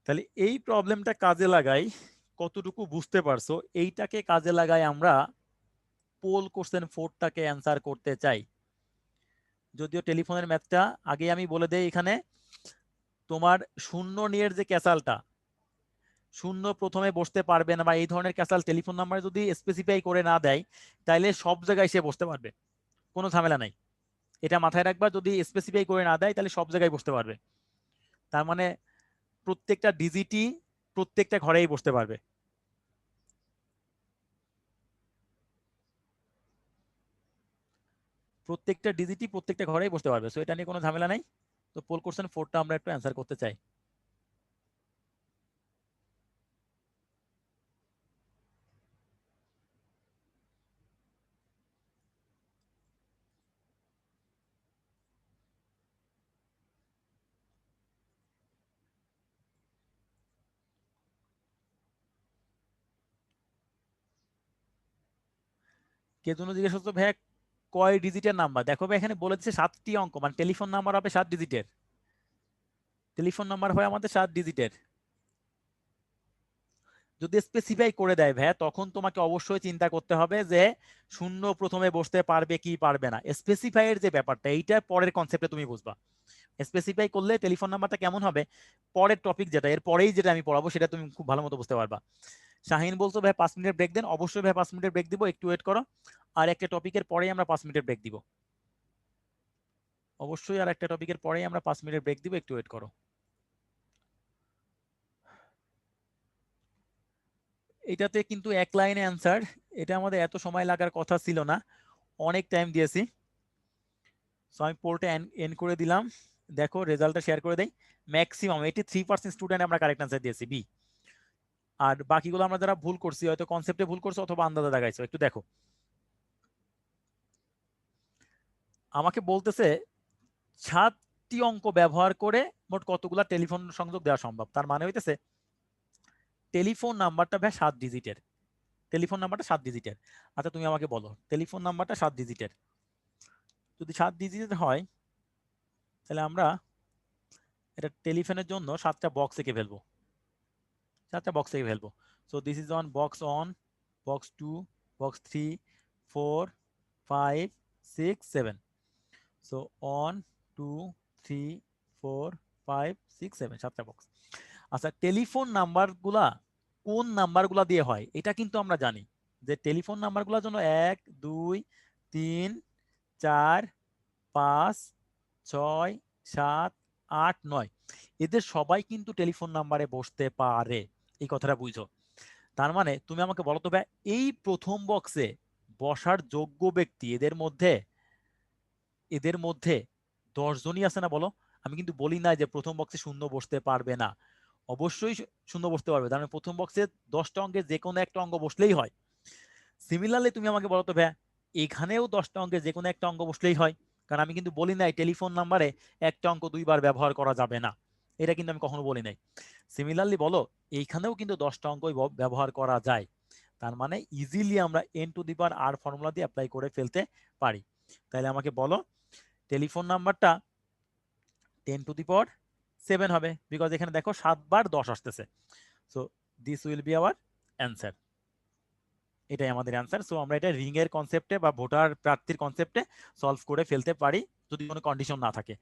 তাহলে এই প্রবলেমটা কাজে লাগাই, কতটুকু বুঝতে পারছো? এইটাকে কাজে লাগাই আমরা পোল কোশ্চেন 4টাকে অ্যান্সার করতে চাই। যদিও টেলিফোনের ম্যাথটা আগে আমি বলে দেই, এখানে তোমার শূন্য নিয়ের যে ক্যাসালটা, শূন্য প্রথমে বসতে পারবে না বা এই ধরনের ক্যাসাল টেলিফোন নাম্বার যদি স্পেসিফাই করে না দেয়, তাইলে সব জায়গায় সে বসতে পারবে, কোনো ঝামেলা নাই। এটা মাথায় রাখবা, যদি স্পেসিফাই করে না দেয় তাহলে সব জায়গায় বসতে পারবে। তার মানে প্রত্যেকটা ডিজিটই প্রত্যেকটা ঘরেই বসতে পারবে। প্রত্যেকটা ডিজিটই প্রত্যেকটা ঘরেই বসতে পারবে, সো এটা নিয়ে কোনো ঝামেলা নাই। তো পোল কোশ্চেন 4টা আমরা একটু অ্যান্সার করতে চাই। কে জন্য জিজ্ঞেস করছো ভাই কয় ডিজিটের নাম্বার? দেখো ভাই এখানে বলে দিচ্ছে 7টি অঙ্ক, মানে টেলিফোন নাম্বার হবে 7 ডিজিটের। টেলিফোন নাম্বার হয় আমাদের 7 ডিজিটের। যদি স্পেসিফাই করে দেয় ভাইয়া, তখন তোমাকে অবশ্যই চিন্তা করতে হবে যে শূন্য প্রথমে বসতে পারবে কি পারবে না। স্পেসিফাই এর যে ব্যাপারটা, এইটা পরের কনসেপ্টে তুমি বুঝবা। স্পেসিফাই করলে টেলিফোন নাম্বারটা কেমন হবে, পরের টপিক যেটা, এর পরেই যেটা আমি পড়াবো সেটা তুমি খুব ভালো মতো বুঝতে পারবা। শাহিন বলছো ভাই 5 মিনিটের ব্রেক দেন, অবশ্যই ভাই 5 মিনিটের ব্রেক দিব, একটু ওয়েট করো। আর একটা টপিকের পরেই আমরা 5 মিনিটের ব্রেক দিব, অবশ্যই আর একটা টপিকের পরেই আমরা 5 মিনিটের ব্রেক দিব, একটু ওয়েট করো। এটাতে কিন্তু এক লাইনে অ্যান্সার, এটা আমাদের এত সময় লাগার কথা ছিল না, অনেক টাইম দিয়েছি। সো আমি পোলটা এন্ড করে দিলাম, দেখো রেজাল্টটা শেয়ার করে দেই। ম্যাক্সিমাম 83% স্টুডেন্ট আমরা কারেক্ট অ্যান্সার দিয়েছি বি। আর বাকিগুলো আমরা যারা ভুল করছি, হয়তো কনসেপ্টে ভুল করছো অথবা আন্দাজে দেখাইছো, একটু দেখো। আমাকে বলতেছে 7টি অঙ্ক ব্যবহার করে মোট কতগুলা টেলিফোন সংযোগ দেওয়া সম্ভব। তার মানে হইতেছে টেলিফোন নাম্বারটা ভাই 7 ডিজিটের। টেলিফোন নাম্বারটা 7 ডিজিটের। আচ্ছা তুমি আমাকে বলো, টেলিফোন নাম্বারটা 7 ডিজিটের, যদি 7 ডিজিটের হয়, তাহলে আমরা এটা টেলিফোনের জন্য 7টা বক্স এঁকে ফেলবো, 7টা বক্স এঁকে ফেলবো। So this is one box one, box 2, box 3, 4, 5, 6, 7। So one, 2, 3, 4, 5, 6, 7, 7টা বক্স। আচ্ছা টেলিফোন নাম্বারগুলা কোন নাম্বারগুলা দিয়ে হয় এটা কিন্তু আমরা জানি, যে টেলিফোন নাম্বারগুলোর জন্য 1, 2, 3, 4, 5, 6, 7, 8, 9, এদের সবাই কিন্তু টেলিফোন নাম্বারে বসতে পারে, এই কথাটা বুঝো। তার মানে তুমি আমাকে বলো তো ভাই, এই প্রথম বক্সে বসার যোগ্য ব্যক্তি এদের মধ্যে 10 জনই আছে না বলো? আমি কিন্তু বলি না যে প্রথম বক্সে শূন্য বসতে পারবে না, অবশ্যই শূন্য বসতে পারবে। তার মানে প্রথম বক্সে 10টা অঙ্কের যে কোনো একটা অঙ্ক বসলেই হয়। সিমিলারলি তুমি আমাকে বলো তো ভাইয়া, এখানেও 10টা অঙ্কের যে কোনো একটা অঙ্ক বসলেই হয়, কারণ আমি কিন্তু বলি নাই টেলিফোন নাম্বারে একটা অঙ্ক দুইবার ব্যবহার করা যাবে না, এটা কিন্তু আমি কখনো বলি নাই। সিমিলারলি বলো, এইখানেও কিন্তু 10টা অঙ্কই ব্যবহার করা যায়। তার মানে ইজিলি আমরা n⁻r ফর্মুলা দিয়ে অ্যাপ্লাই করে ফেলতে পারি। তাহলে আমাকে বলো টেলিফোন নাম্বারটা 10⁻7 হবে, বিকজ এখানে দেখো 7 বার 10 আসতেছে। So this will be hour answer, এটাই আমাদের অ্যান্সার। সো আমরা এটা রিং এর কনসেপ্টে বা ভোটার প্রার্থীর কনসেপ্টে সলভ করে ফেলতে পারি, যদি কোনো কন্ডিশন না থাকে।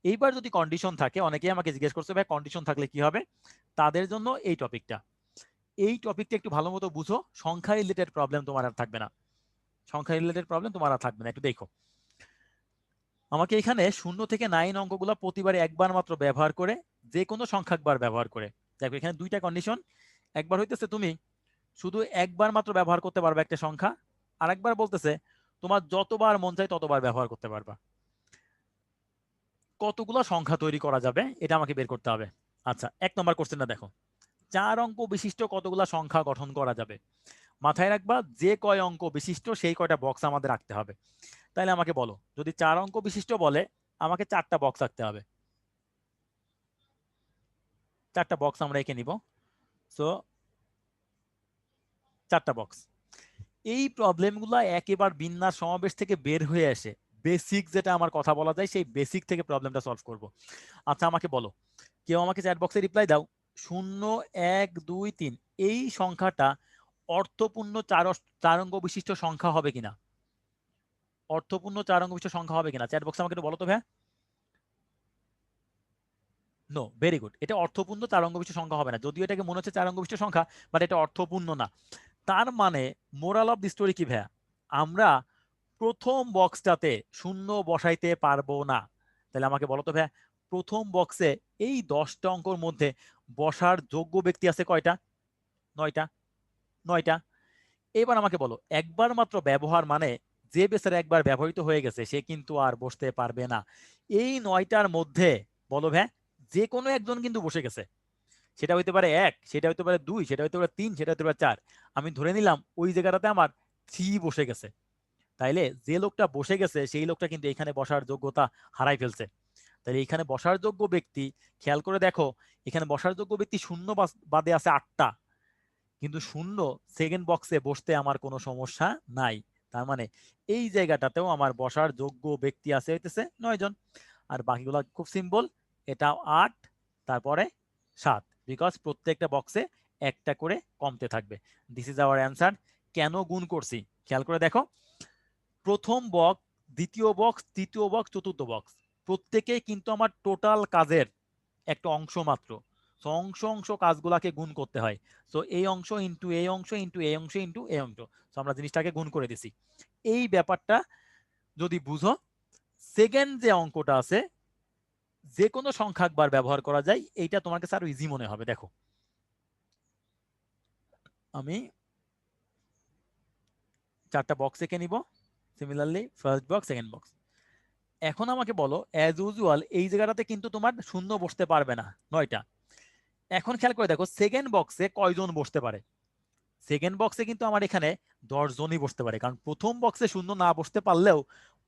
এইবার যদি কন্ডিশন থাকে, অনেকেই আমাকে জিজ্ঞেস করছে ভাই কন্ডিশন থাকলে কি হবে, তাদের জন্য এই টপিকটা একটু ভালো মতো বুঝো। সংখ্যা রিলেটেড প্রবলেম তোমার আর থাকবে না, সংখ্যা রিলেটেড প্রবলেম তোমার আর থাকবে না, একটু দেখো। আমাকে এখানে 0 থেকে 9 অঙ্কগুলো প্রতিবারে একবার মাত্র ব্যবহার করে, যে কোনো সংখ্যাকবার ব্যবহার করে। দেখো এখানে দুইটা কন্ডিশন, একবার হইতেছে তুমি শুধু একবার মাত্র ব্যবহার করতে পারবে একটা সংখ্যা, আর একবার বলতেছে তোমার যতবার মন চায় ততবার ব্যবহার করতে পারবা। কতগুলো সংখ্যা তৈরি করা যাবে এটা আমাকে বের করতে হবে। আচ্ছা 1 নম্বর কোশ্চেনটা দেখো, 4 অঙ্ক বিশিষ্ট কতগুলা সংখ্যা গঠন করা যাবে। মাথায় রাখবা যে কয় অঙ্ক বিশিষ্ট সেই কয়টা বক্স আমাদের রাখতে হবে। তাহলে আমাকে বলো, যদি 4 অঙ্ক বিশিষ্ট বলে, আমাকে 4টা বক্স রাখতে হবে, 4টা বক্স আমরা এঁকে নিব। সো 4টা বক্স। এই প্রবলেমগুলো একেবারে বিন্যাস সমাবেশ থেকে বের হয়ে আসে, বেসিক যেটা আমার কথা বলা যায় সেই বেসিক থেকে প্রবলেমটা সলভ করব। আচ্ছা আমাকে বলো, কেউ আমাকে চ্যাট বক্সে রিপ্লাই দাও, 0 1 2 3 এই সংখ্যাটা অর্থপূর্ণ চার অঙ্ক বিশিষ্ট সংখ্যা হবে কিনা, অর্থপূর্ণ চার অঙ্ক বিশিষ্ট সংখ্যা হবে কিনা, চ্যাট বক্সে আমাকে একটু বলো তো ভাই। নো, ভেরি গুড, এটা অর্থপূর্ণ চার অঙ্ক বিশিষ্ট সংখ্যা হবে না, যদিও এটাকে মনে হচ্ছে চার অঙ্ক বিশিষ্ট সংখ্যা, বাট এটা অর্থপূর্ণ না। তার মানে মোরাল অফ দি স্টোরি কি ভাইয়া, আমরা প্রথম বক্সটাতে শূন্য বসাইতে পারবো না। তাহলে আমাকে বলো তো ভাইয়া, প্রথম বক্সে এই 10টা অঙ্কের মধ্যে বসার যোগ্য ব্যক্তি আছে কয়টা? 9টা। 9টা। এবার আমাকে বলো, একবার মাত্র ব্যবহার মানে যে বেচারা একবার ব্যবহৃত হয়ে গেছে সে কিন্তু আর বসতে পারবে না। এই 9টার মধ্যে বলো ভাই, যে কোনো একজন কিন্তু বসে গেছে, সেটা হইতে পারে 1, সেটা হইতে পারে 2, সেটা হইতে পারে 3, সেটা হইতে পারে 4। আমি ধরে নিলাম ওই জায়গাটাতে আমার 3 বসে গেছে। তাইলে যে লোকটা বসে গেছে সেই লোকটা কিন্তু এখানে বসার যোগ্যতা হারাই ফেলছে। তাহলে এখানে বসার যোগ্য ব্যক্তি, খেয়াল করে দেখো, এখানে বসার যোগ্য ব্যক্তি শূন্য বাদে আছে 8টা, কিন্তু শূন্য সেকেন্ড বক্সে বসতে আমার কোনো সমস্যা নাই। তার মানে এই জায়গাটাতেও আমার বসার যোগ্য ব্যক্তি আছে হইতেছে 9 জন। আর বাকিগুলো খুব সিম্পল, এটা 8, তারপরে 7, বিকজ প্রত্যেকটা বক্সে একটা করে কমতে থাকবে। This is our answer. কেন গুণ করছি খেয়াল করে দেখো, প্রথম বক্স, দ্বিতীয় বক্স, তৃতীয় বক্স, চতুর্থ বক্স প্রত্যেকেই কিন্তু আমার টোটাল কাজের একটা অংশ মাত্র। সো অংশ অংশ কাজগুলাকে গুণ করতে হয়। সো এই অংশ ইন্টু এই অংশ ইন্টু এই অংশ ইন্টু এই অংশ, সো আমরা জিনিসটাকে গুণ করে দিছি। এই ব্যাপারটা যদি বুঝো, সেকেন্ড যে অঙ্কটা আছে যে কোনো সংখ্যা একবার ব্যবহার করা যায়, এইটা তোমার কাছে আরো ইজি মনে হবে। দেখো আমি 4টা বক্স এঁকে নিব, similarly first box, second box. এখন আমাকে বলো, অ্যাজ ইউজুয়াল এই জায়গাটাতে কিন্তু তোমার শূন্য বসতে পারবে না, 9টা। এখন খেয়াল করে দেখো সেকেন্ড বক্সে কয়জন বসতে পারে। সেকেন্ড বক্সে কিন্তু আমার এখানে 10 জনই বসতে পারে, কারণ প্রথম বক্সে শূন্য না বসতে পারলেও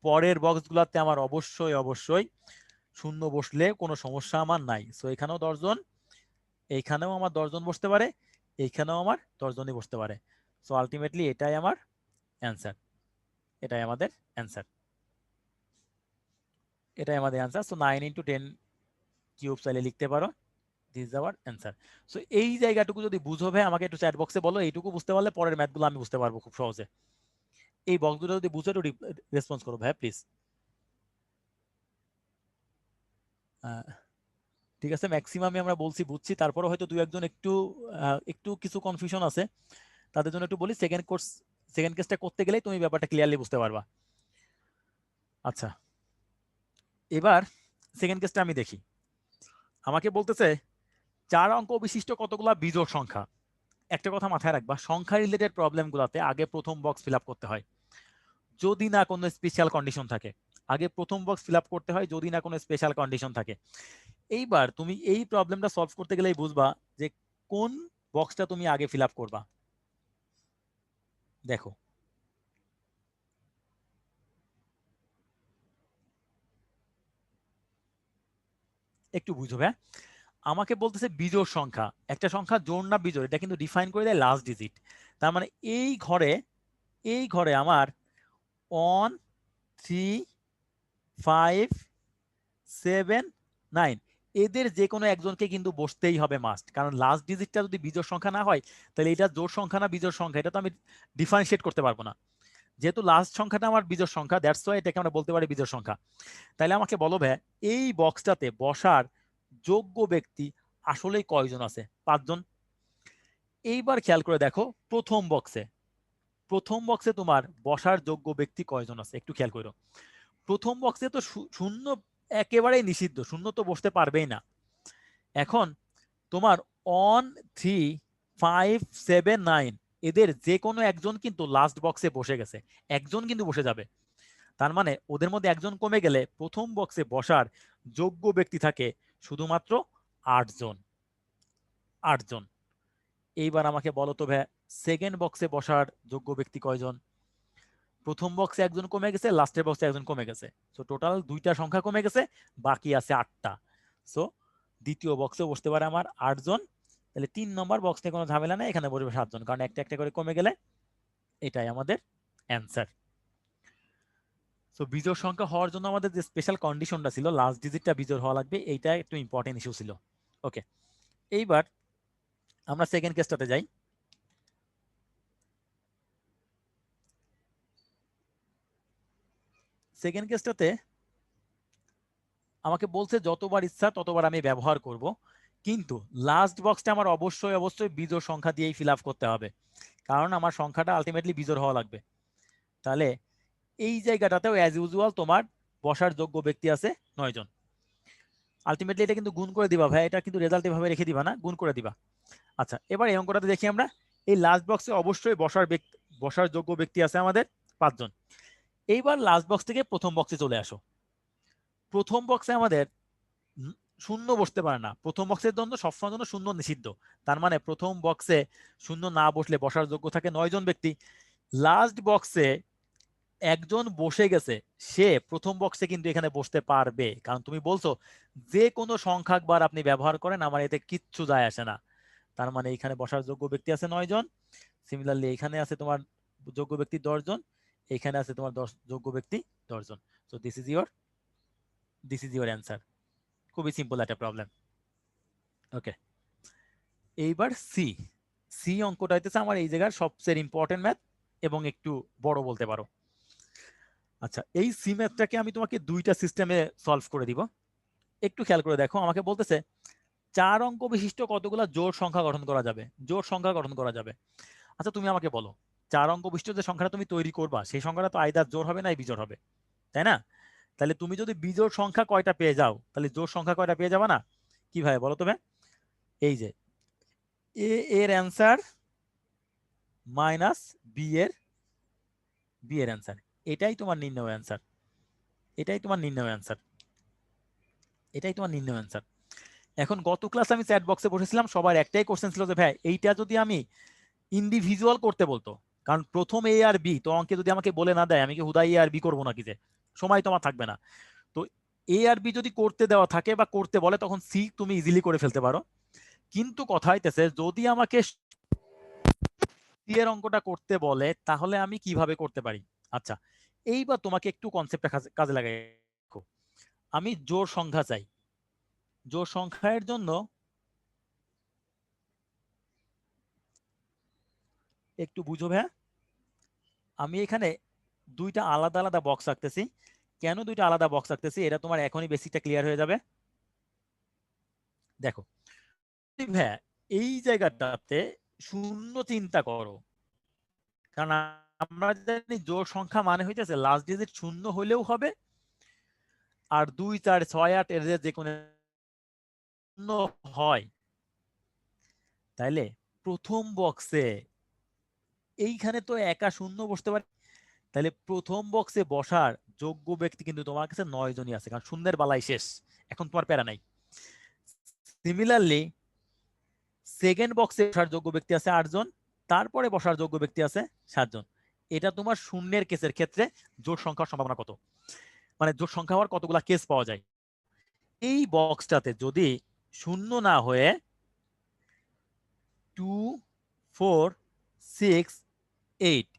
পরের বক্সগুলোতে আমার অবশ্যই অবশ্যই শূন্য বসলে কোনো সমস্যা আমার নাই। সো এখানেও 10 জন, এইখানেও আমার 10 জন বসতে পারে, এইখানেও আমার 10 জনই বসতে পারে। সো আলটিমেটলি এটাই আমার অ্যান্সার, এটাই আমাদের অ্যান্সার, এটাই আমাদের অ্যান্সার। সো 9 × 10 কিউব চাইলে লিখতে পারো, দিস আওয়ার অ্যান্সার। সো এই জায়গাটুকু যদি বুঝো ভাই আমাকে একটু চ্যাট বক্সে বলো, এইটুকু বুঝতে পারলে পরের ম্যাথগুলো আমি বুঝতে পারবো খুব সহজে। এই বক্সগুলো যদি বুঝো একটু রেসপন্স করো ভাই প্লিজ। ঠিক আছে, ম্যাক্সিমামই আমরা বলছি বুঝছি, তারপরে হয়তো দুই একজন একটু একটু কিছু কনফিউশন আছে, তাদের জন্য একটু বলি। সেকেন্ড কেসটা করতে গেলেই তুমি ব্যাপারটা ক্লিয়ারলি বুঝতে পারবা। আচ্ছা, এবার সেকেন্ড কেসটা আমি দেখি। আমাকে বলতেছে 4 অঙ্ক বিশিষ্ট কতগুলা বিজোড় সংখ্যা। একটা কথা মাথায় রাখবা, সংখ্যা রিলেটেড প্রবলেমগুলোতে আগে প্রথম বক্স ফিল আপ করতে হয়, যদি না কোনো স্পেশাল কন্ডিশন থাকে। আগে প্রথম বক্স ফিল আপ করতে হয় যদি না কোনো স্পেশাল কন্ডিশন থাকে। এইবার তুমি এই প্রবলেমটা সলভ করতে গেলেই বুঝবা যে কোন বক্সটা তুমি আগে ফিল আপ করবা। দেখো একটু বুঝবে, আমাকে বলতেছে বিজোড় সংখ্যা, একটা সংখ্যা জোড় না বিজোড় এটা কিন্তু ডিফাইন করে দেয় লাস্ট ডিজিট। তার মানে এই ঘরে আমার 1 3 5 7 9 এদের যে কোনো একজনকে কিন্তু বসতেই হবে মাস্ট, কারণ লাস্ট ডিজিটটা যদি বিজোড় সংখ্যা না হয় তাহলে এটা জোড় সংখ্যা না বিজোড় সংখ্যা এটা তো আমি ডিফারেন্সিয়েট করতে পারবো না। যেহেতু লাস্ট সংখ্যাটা আমার বিজোড় সংখ্যা, দ্যাটস ওয়াই এটাকে আমরা বলতে পারি বিজোড় সংখ্যা। তাহলে আমাকে বলো ভাই, এই বক্সটাতে বসার যোগ্য ব্যক্তি আসলেই কয়জন আছে? 5 জন। এইবার খেয়াল করে দেখো প্রথম বক্সে তোমার বসার যোগ্য ব্যক্তি কয়জন আছে একটু খেয়াল করো। প্রথম বক্সে তো শূন্য একেবারেই নিষিদ্ধ, শূন্য তো বসতে পারবেই না। এখন তোমার 1 3 5 7 9 এদের যে কোনো একজন কিন্তু লাস্ট বক্সে বসে গেছে, একজন কিন্তু বসে যাবে। তার মানে ওদের মধ্যে একজন কমে গেলে প্রথম বক্সে বসার যোগ্য ব্যক্তি থাকে শুধুমাত্র 8 জন। 8 জন। এইবার আমাকে বলো তো ভাই, সেকেন্ড বক্সে বসার যোগ্য ব্যক্তি কয়জন? প্রথম বক্সে একজন কমে গেছে, লাস্টের বক্সে একজন কমে গেছে, সো টোটাল 2টা সংখ্যা কমে গেছে, বাকি আছে 8টা। সো দ্বিতীয় বক্সে বসতে পারে আমার 8 জন। তাহলে 3 নম্বর বক্স নিয়ে কোনো ঝামেলা নেই, এখানে বসবে 7 জন, কারণ একটা একটা করে কমে গেলে এটাই আমাদের অ্যান্সার। সো বিজোড় সংখ্যা হওয়ার জন্য আমাদের যে স্পেশাল কন্ডিশনটা ছিল লাস্ট ডিজিটটা বিজোড় হওয়া লাগবে, এইটা একটু ইম্পর্টেন্ট ইস্যু ছিল। ওকে, এইবার আমরা সেকেন্ড কেসটাতে যাই। সেকেন্ড কেসটাতে আমাকে বলছে যতবার ইচ্ছা ততবার আমি ব্যবহার করব, কিন্তু লাস্ট বক্সটা আমার অবশ্যই অবশ্যই বিজোড় সংখ্যা দিয়েই ফিল আপ করতে হবে, কারণ আমার সংখ্যাটা আলটিমেটলি বিজোড় হওয়া লাগবে। তাহলে এই জায়গাটাতেও অ্যাজ ইউজুয়াল তোমার বসার যোগ্য ব্যক্তি আছে 9 জন। আলটিমেটলি এটা কিন্তু গুণ করে দিবা ভাই, এটা কিন্তু রেজাল্ট এভাবে রেখে দিবা না, গুণ করে দিবা। আচ্ছা, এবার এই অঙ্কটাতে দেখি আমরা। এই লাস্ট বক্সে অবশ্যই বসার যোগ্য ব্যক্তি আছে আমাদের 5 জন। এইবার লাস্ট বক্স থেকে প্রথম বক্সে চলে আসো। প্রথম বক্সে আমাদের শূন্য বসতে পারে না, প্রথম বক্সের জন্য সবসময়ের জন্য শূন্য নিষিদ্ধ। তার মানে প্রথম বক্সে শূন্য না বসলে বসার যোগ্য থাকে 9 জন ব্যক্তি। লাস্ট বক্সে একজন বসে গেছে, সে প্রথম বক্সে কিন্তু এখানে বসতে পারবে, কারণ তুমি বলছো যে কোনো সংখ্যাকবার আপনি ব্যবহার করেন আমার এতে কিচ্ছু যায় আসে না। তার মানে এখানে বসার যোগ্য ব্যক্তি আছে 9 জন। সিমিলারলি এখানে আছে তোমার যোগ্য ব্যক্তি 10 জন, এখানে আছে তোমার 10 যোগ্য ব্যক্তি 10 জন। So this is your answer. খুবই সিম্পল একটা প্রবলেম। ওকে, এইবার সি। সি অঙ্কটা হইতেছে আমার এই জায়গার সবচেয়ে ইম্পর্টেন্ট ম্যাথ এবং একটু বড় বলতে পারো। আচ্ছা, এই সি ম্যাথটাকে আমি তোমাকে দুইটা সিস্টেমে সলভ করে দিব। একটু খেয়াল করে দেখো, আমাকে বলতেছে 4 অঙ্ক বিশিষ্ট কতগুলা জোড় সংখ্যা গঠন করা যাবে, জোড় সংখ্যা গঠন করা যাবে। আচ্ছা, তুমি আমাকে বলো 4 অঙ্ক বিশিষ্ট যে সংখ্যাটা তুমি তৈরি করবা সেই সংখ্যাটা তো আইদার জোড় হবে না বিজোড় হবে, তাই না? তাহলে তুমি যদি বিজোড় সংখ্যা কয়টা পেয়ে যাও তাহলে জোড় সংখ্যা কয়টা পেয়ে যাবে না? কিভাবে বলো তুমি? এই যে এ এর অ্যান্সার মাইনাস বি এর অ্যান্সার, এটাই তোমার নির্ণয় অ্যান্সার, এটাই তোমার নির্ণয় অ্যান্সার, এটাই তোমার নির্ণয় অ্যান্সার। এখন গত ক্লাস আমি চ্যাট বক্সে বসেছিলাম, সবার একটাই কোশ্চেন ছিল যে ভাই এইটা যদি আমি ইন্ডিভিজুয়াল করতে বলতো, কারণ প্রথম এ আর বি তো অঙ্কে যদি আমাকে বলে না দেয় আমি কি হুদাই এ আর বি করবো নাকি, যে সময় তোমার থাকবে না। তো এ আর বি যদি করতে দেওয়া থাকে বা করতে বলে তখন সি তুমি ইজিলি করে ফেলতে পারো। কিন্তু কথা হইতেছে যদি আমাকে সি এর অঙ্কটা করতে বলে তাহলে আমি কিভাবে করতে পারি। আচ্ছা, এইবার তোমাকে একটু কনসেপ্টটা কাজে লাগাই। আমি জোড় সংখ্যা চাই, জোড় সংখ্যার জন্য একটু বুঝো ভাইয়া, আমি এখানে দুইটা আলাদা আলাদা বক্স রাখতেছি। কেন দুইটা আলাদা বক্স রাখতেছি এটা তোমার এখনই বেসিকটা ক্লিয়ার হয়ে যাবে। দেখো ভাইয়া, এই জায়গাটাতে শূন্য চিন্তা করো, কারণ আমরা জানি জোড় সংখ্যা মানে হইতেছে লাস্ট ডিজিট শূন্য হলেও হবে, আর 2 4 6 8 এর যে কোনো শূন্য হয়। তাইলে প্রথম বক্সে এইখানে তো একা শূন্য বসতে পারে, তাহলে প্রথম বক্সে বসার যোগ্য ব্যক্তি কিন্তু তোমার কাছে 9 জনই আছে, কারণ শূন্যের বালাই শেষ, এখন তোমার প্যারা নাই। সিমিলারলি সেকেন্ড বক্সে বসার যোগ্য ব্যক্তি আছে 8 জন, তারপরে বসার যোগ্য ব্যক্তি আছে 7 জন। এটা তোমার শূন্যের কেসের ক্ষেত্রে জোড় সংখ্যার সম্ভাবনা কত, মানে জোড় সংখ্যা হওয়ার কতগুলা কেস পাওয়া যায়। এই বক্সটাতে যদি শূন্য না হয়ে 2 4 6 8,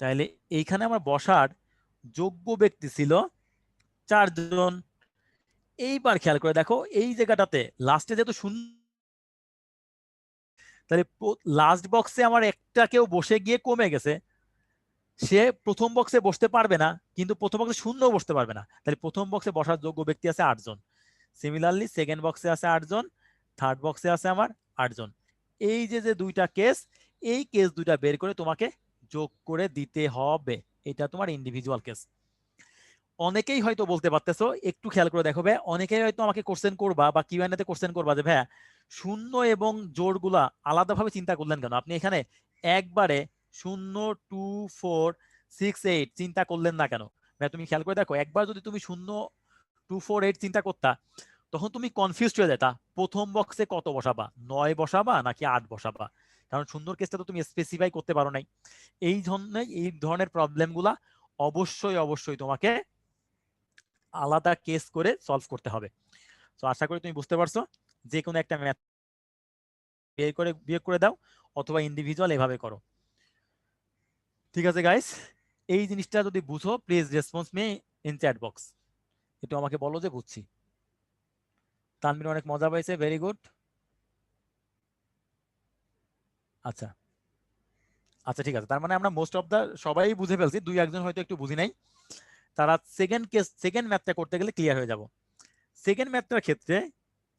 তাহলে এইখানে আমার বসার যোগ্য ব্যক্তি ছিল 4 জন। এইবার খেয়াল করে দেখো এই জায়গাটাতে লাস্টে যেহেতু শূন্য, তাহলে লাস্ট বক্সে আমার একটা কেউ বসে গিয়ে কমে গেছে, সে প্রথম বক্সে বসতে পারবে না, কিন্তু প্রথম বক্সে শূন্য বসতে পারবে না, তাহলে প্রথম বক্সে বসার যোগ্য ব্যক্তি আছে 8 জন। সিমিলারলি সেকেন্ড বক্সে আছে 8 জন, থার্ড বক্সে আছে আমার 8 জন। এই যে যে দুইটা কেস, এই কেস দুইটা বের করে তোমাকে যোগ করে দিতে হবে, এটা তোমার ইন্ডিভিজুয়াল কেস। অনেকেই হয়তো বলতে পারতেছো, একটু খেয়াল করে দেখো ভাই, অনেকেই হয়তো আমাকে কোশ্চেন করবা বা কিউএনএ তে কোশ্চেন করবা যে ভাইয়া শূন্য এবং জোড়গুলা আলাদাভাবে চিন্তা করলেন কেন, আপনি এখানে একবারে 0 2 4 6 8 চিন্তা করলেন না কেন? ভাই তুমি খেয়াল করে দেখো, একবার যদি তুমি 0 2 4 8 চিন্তা করতা তখন তুমি কনফিউজড হয়ে যেতা প্রথম বক্সে কত বসাবা, 9 বসাবা নাকি 8 বসাবা, কারণ শূন্যর কেসটা তো তুমি স্পেসিফাই করতে পারো নাই। এই ধরনের প্রবলেমগুলা অবশ্যই অবশ্যই তোমাকে আলাদা কেস করে সলভ করতে হবে। তো আশা করি তুমি বুঝতে পারছো, যে কোনো একটা ম্যাথ বিয়োগ করে দাও অথবা ইন্ডিভিজুয়াল এভাবে করো। ঠিক আছে গাইস, এই জিনিসটা যদি বুঝো please response me in chat box, একটু আমাকে বলো যে বুঝছি। তানভীর অনেক মজা পাইছে, ভেরি গুড। আচ্ছা আচ্ছা ঠিক আছে, তার মানে আমরা মোস্ট অফ দা সবাই বুঝে ফেলছি, দুই একজন হয়তো একটু বুঝি নাই, তারা সেকেন্ড ম্যাথটা করতে গেলে ক্লিয়ার হয়ে যাব। সেকেন্ড ম্যাথটার ক্ষেত্রে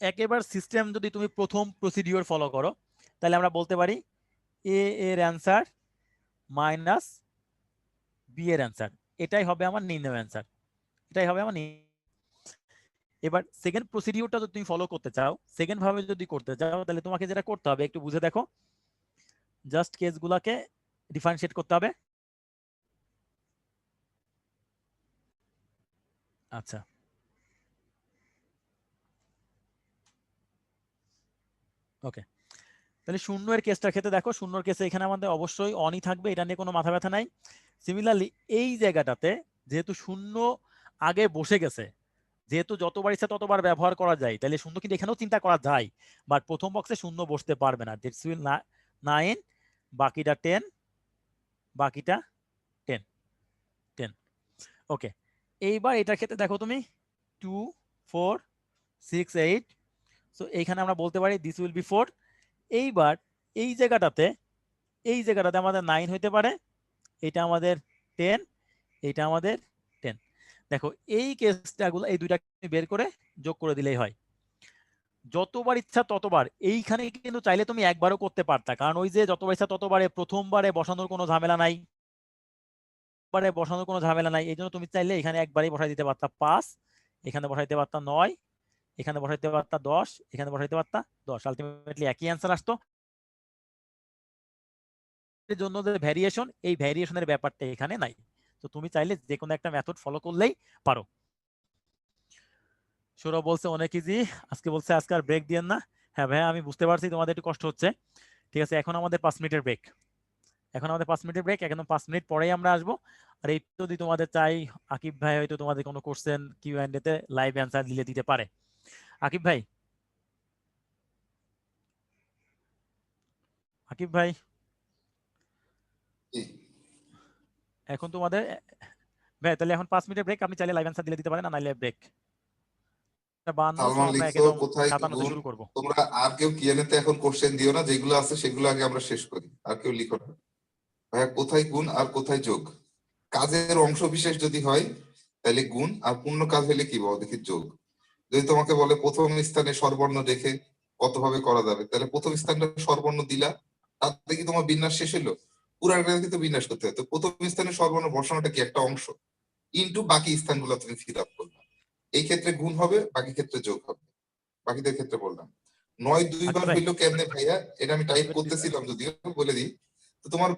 একেবারে সিস্টেম যদি তুমি প্রথম প্রসিডিওর ফলো করো, তাহলে আমরা বলতে পারি এ এর অ্যান্সার মাইনাস বি এর অ্যান্সার, এটাই হবে আমার নির্ণয় অ্যান্সার, এটাই হবে আমার। এবার সেকেন্ড প্রসিডিওরটা যদি তুমি ফলো করতে চাও, সেকেন্ড ভাবে যদি করতে চাও, তাহলে তোমাকে যেটা করতে হবে একটু বুঝে দেখো, জাস্ট কেসগুলোকে ডিফারেন্সিয়েট করতে হবে। আচ্ছা ওকে, তাহলে শূন্য এর কেসটার ক্ষেত্রে দেখো, শূন্যর কেসে এখানে আমাদের অবশ্যই অনই থাকবে, এটা নিয়ে কোনো মাথা ব্যথা নাই। সিমিলারলি এই জায়গাটাতে যেহেতু শূন্য আগে বসে গেছে, যেহেতু যতবার ইচ্ছা ততবার ব্যবহার করা যায়, তাহলে শূন্য কিন্তু এখানেও চিন্তা করা যায়, বাট প্রথম বক্সে শূন্য বসতে পারবে না। দিস উইল 9, বাকিটা 10, বাকিটা 10 10 ওকে। এইবার এটার ক্ষেত্রে দেখো তুমি 2 4 6 8, সো এইখানে আমরা বলতে পারি দিস উইল বি 4। এইবার এই জায়গাটাতে আমাদের 9 হইতে পারে, এটা আমাদের 10, এটা আমাদের 10। দেখো এই কেসটাগুলো, এই দুইটা বের করে যোগ করে দিলেই হয়। যতবার ইচ্ছা ততবার, এইখানে কিন্তু চাইলে তুমি একবারও করতে পারতা, কারণ ওই যে যতবার ইচ্ছা ততবারে প্রথমবারে বসানোর কোনো ঝামেলা নাই, এই জন্য তুমি চাইলে এখানে একবারই বসাই দিতে পারতা 5, এখানে বসাইতে পারতা 9, এখানে বসাইতে পারতা 10, এখানে বসাইতে পারতা 10, আলটিমেটলি একই অ্যান্সার আসতো। এর জন্য যে ভ্যারিয়েশন, এই ভ্যারিয়েশনের ব্যাপারটা এখানে নাই। তো তুমি চাইলে যে কোনো একটা মেথড ফলো করলেই পারো। সৌরভ বলছে অনেক ইজি, আজকে আর ব্রেক দিয়েন না। হ্যাঁ ভাইয়া আমি বুঝতে পারছি তোমাদের একটু কষ্ট হচ্ছে, ঠিক আছে। এখন আমাদের 5 মিনিটের ব্রেক, একদম 5 মিনিট পরেই আমরা আসবো। আর এই যদি তোমাদের চাই, আকিব ভাই হয়তো তোমাদের কোনো কোশ্চেন কিউ&এ তে লাইভ অ্যান্সার দিতে পারে। আকিব ভাই, এখন তোমাদের ভাই তাহলে এখন 5 মিনিটের ব্রেক, আপনি চাইলে লাইভ অ্যান্সার দিতে পারেন, না নাইলে ব্রেক 52। সো সালমান আমরা লিখছো একদম কোথায় 57 তে গুণ? শুরু করব। তোমরা আর কেউ কিএনএ তে এখন কোশ্চেন দিও না, যেগুলো আছে সেগুলো আগে আমরা শেষ করি, আর কেউ লিখো না। ভাইয়া কোথায় গুণ আর কোথায় যোগ? কাজের অংশ বিশেষ যদি হয় তাহলে গুণ, আর পূর্ণ কাজ হলে কি বলো দেখি যোগ। যদি তোমাকে বলে প্রথম স্থানে স্বরবর্ণ রেখে কত ভাবে করা যাবে, তাহলে প্রথম স্থানটা স্বরবর্ণ দিলা, তাতে কি তোমার বিন্যাস শেষ হলো? পুরাটা কিন্তু বিন্যাস করতে হয়, তো প্রথম স্থানে স্বরবর্ণ বসানোটা কি একটা অংশ, ইনটু বাকি স্থানগুলো তুমি ফিল আপ করবে। এই ক্ষেত্রে গুণ হবে, বাকি ক্ষেত্রে যোগ হবে। বাকিদের ক্ষেত্রে বললাম 9 আকিব দুইবার ভাই, হইলো কেমনে ভাইয়া, এটা আমি টাইপ করতেছিলাম যদিও, বলে দিই। তো তোমার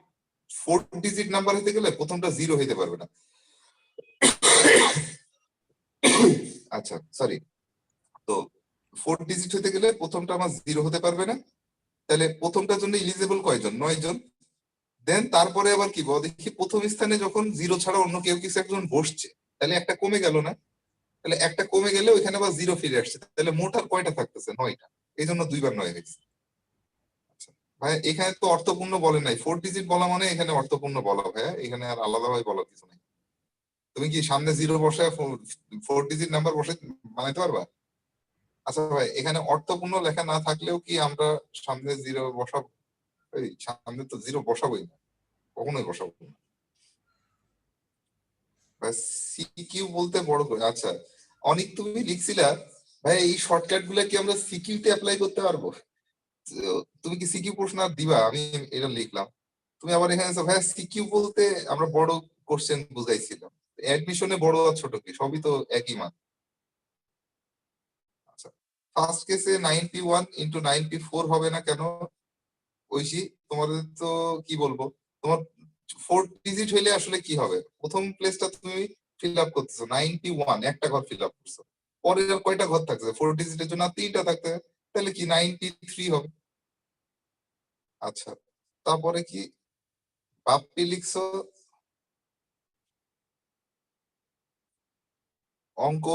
4 ডিজিট নাম্বার হইতে গেলে প্রথমটা 0 হইতে পারবে না। আচ্ছা সরি, তো 4 ডিজিট হইতে গেলে প্রথমটা আমার 0 হতে পারবে না, তাহলে প্রথমটার জন্য ইলিজিবল কয়জন? 9 জন। দেন তারপরে আবার কি বল দেখি, প্রথম স্থানে যখন 0 ছাড়া অন্য কেউ কিছু একজন বসছে, তাহলে একটা কমে গেল না? তাহলে একটা কমে গেলে ওইখানে আবার 0 ফিরে আসছে, তাহলে মোট আর কয়টা থাকতেছে? 9টা। এই জন্য দুইবার 9 হয়েছে। ভাই এখানে তো অর্থপূর্ণ বলে নাই, 4 ডিজিট বলা মানে এখানে অর্থপূর্ণ বলা ভাইয়া, এখানে আর আলাদাভাবে বলার কিছু নেই। তুমি কি সামনে 0 বসে 4 ডিজিট নাম্বার বসে বানাইতে পারবা? আচ্ছা ভাই, এখানে অর্থপূর্ণ লেখা না থাকলেও কি আমরা সামনে 0 বসাবো? এই সামনে তো 0 বসাবোই না, কখনোই বসাবো না। সিকিউ বলতে বড় করে, আচ্ছা অনেক তুমি লিখছিলা ভাই, এই শর্টকাট গুলা কি আমরা সিকিউ তে অ্যাপ্লাই করতে পারবো? তুমি কি সিকিউ প্রশ্ন আর দিবা? আমি এটা লিখলাম, তুমি আবার এখানে ভাই সিকিউ বলতে আমরা বড় কোশ্চেন বুঝাইছিলাম, অ্যাডমিশনে বড় আর ছোট কি সবই তো একই মান। আচ্ছা, ফার্স্ট কেসে 91 ইনটু 94 হবে না কেন ঐশী? তোমাদের তো কি বলবো, তোমার 4 ডিজিট হইলে আসলে কি হবে, প্রথম প্লেসটা তুমি ফিল আপ করতেছো 91, একটা ঘর ফিল আপ করছো, পরে আর কয়টা ঘর থাকছে 4 ডিজিটের জন্য? 3টা থাকতে, তাহলে কি 93 হবে। আচ্ছা, তারপরে কি বাপ্পি লিখছো অঙ্ক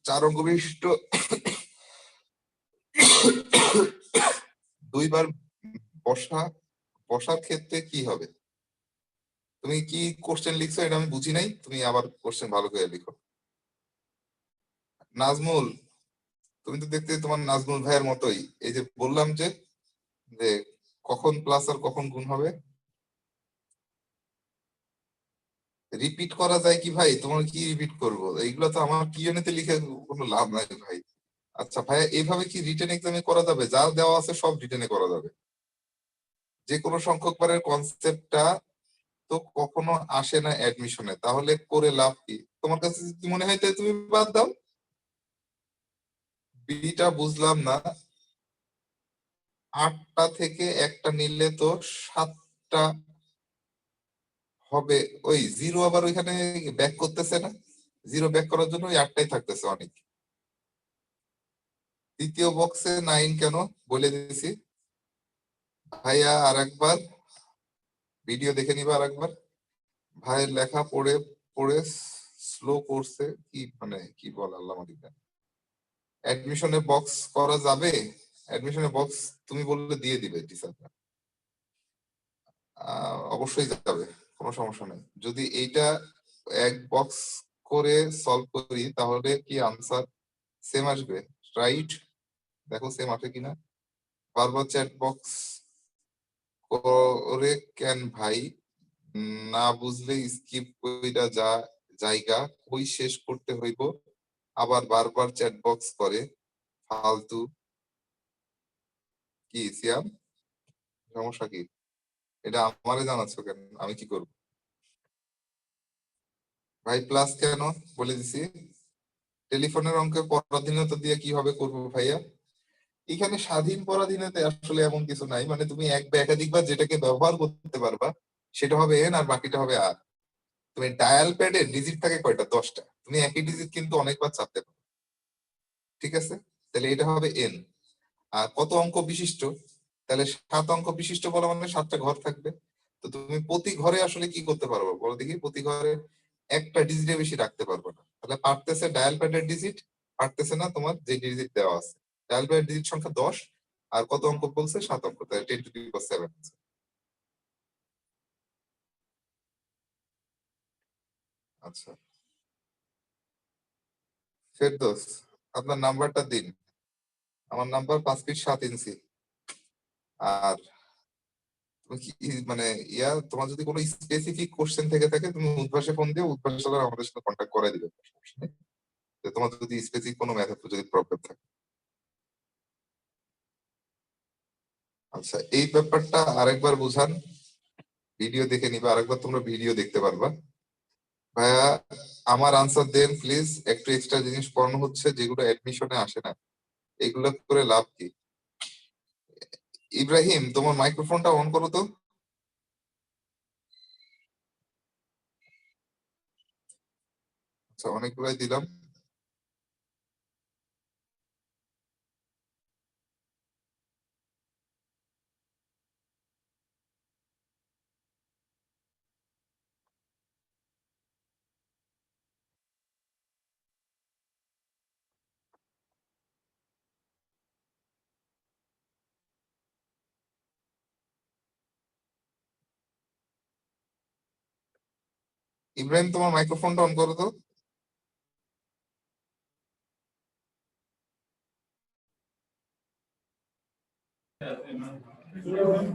4 অঙ্ক বিশিষ্ট দুইবার বসার ক্ষেত্রে কি হবে? তুমি কি কোশ্চেন লিখছো এটা আমি বুঝি নাই, তুমি আবার কোশ্চেন ভালো করে লিখো। নাজমুল, তুমি তো দেখতে তোমার নাজমুল ভাইয়ের মতোই, এই যে বললাম যে যে কখন প্লাস আর কখন গুণ হবে? রিপিট করা যায় কি ভাই? তোমার কি রিপিট করবো? এইগুলো তো আমার কিউএনএ তে লিখে কোনো লাভ নাই ভাই। আচ্ছা ভাইয়া, এইভাবে কি রিটেন এক্সামে করা যাবে? যা দেওয়া আছে সব রিটেনে করা যাবে। যে কোনো সংখ্যক বারের কনসেপ্টটা তো কখনো আসে না অ্যাডমিশনে, তাহলে করে লাভ কি? তোমার কাছে যদি মনে হয় তাই তুমি বাদ দাও। বিটা বুঝলাম না। 8টা থেকে একটা নিলে তো 7টা হবে। ওই জিরো আবার ওইখানে ব্যাক করতেছে না? জিরো ব্যাক করার জন্য ওই 8টাই থাকতেছে অনেক। দ্বিতীয় বক্সে 9 কেন বলে দিয়েছি ভাইয়া। আর একবার ভিডিও দেখে নিবা, আর একবার ভাইয়ের লেখা পড়ে পড়ে স্লো করছে কি, মানে কি বল আল্লাহ মালিক জানে। অ্যাডমিশনে বক্স করা যাবে? অ্যাডমিশনে বক্স তুমি বললে দিয়ে দিবে টিচাররা। অবশ্যই যাবে, কোনো সমস্যা নেই। যদি এইটা এক বক্স করে সলভ করি তাহলে কি আনসার সেম আসবে? রাইট, দেখো সেম আসে কিনা। বারবার চ্যাট বক্স করে কেন ভাই? না বুঝলে স্কিপ কইরা যা জায়গা কই শেষ করতে হইব, আবার বারবার চ্যাট বক্স করে ফালতু। কি সিয়াম, সমস্যা কি? এটা আমারে জানাচ্ছ কেন? আমি কি করব ভাই? প্লাস কেন বলে দিছি। টেলিফোনের অঙ্কে পরাধীনতা দিয়ে কিভাবে করবো ভাইয়া? এখানে স্বাধীন পরাধীনতা আসলে এমন কিছু নাই, মানে তুমি এক বা একাধিকবার যেটাকে ব্যবহার করতে পারবা সেটা হবে এন আর বাকিটা হবে আর। তুমি ডায়াল প্যাডে ডিজিট থাকে কয়টা? 10টা। তুমি একই ডিজিট কিন্তু অনেকবার চাপতে পারো, ঠিক আছে? তাহলে এটা হবে এন। আর কত অঙ্ক বিশিষ্ট? তাহলে 7 অঙ্ক বিশিষ্ট বলা মানে 7টা ঘর থাকবে। তো তুমি প্রতি ঘরে আসলে কি করতে পারবো বলো দেখি? প্রতি ঘরে একটা ডিজিটে বেশি রাখতে পারবো না। তাহলে পারতেছে ডায়াল প্যাডের ডিজিট, পারতেছে না তোমার যে ডিজিট দেওয়া আছে। ডায়াল প্যাডের ডিজিট সংখ্যা 10, আর কত অঙ্ক বলছে? 7 অঙ্ক, তাহলে 10⁻7। আচ্ছা ফেরদৌস, আপনার নাম্বারটা দিন। আমার নাম্বার 5 ফিট 7 ইঞ্চি। আর তুমি কি মানে তোমার যদি কোনো স্পেসিফিক কোশ্চেন থেকে থাকে তুমি উদ্ভাসে ফোন দিয়ে উদ্ভাস আমাদের সাথে কন্ট্যাক্ট করে দিবে, সমস্যা নেই। যে তোমার যদি স্পেসিফিক কোনো ম্যাথে যদি প্রবলেম থাকে। আচ্ছা এই ব্যাপারটা আরেকবার বুঝান, ভিডিও দেখে নিবা, আরেকবার তোমরা ভিডিও দেখতে পারবা। ভাইয়া আমার আনসার দেন প্লিজ। একটু এক্সট্রা জিনিস পড়ানো হচ্ছে যেগুলো অ্যাডমিশনে আসে না, এগুলো করে লাভ কি? ইব্রাহিম তোমার মাইক্রোফোনটা অন করো তো। আচ্ছা অনেকগুলাই দিলাম। ইব্রাহিম তোমার মাইক্রোফোনটা অন করো তো।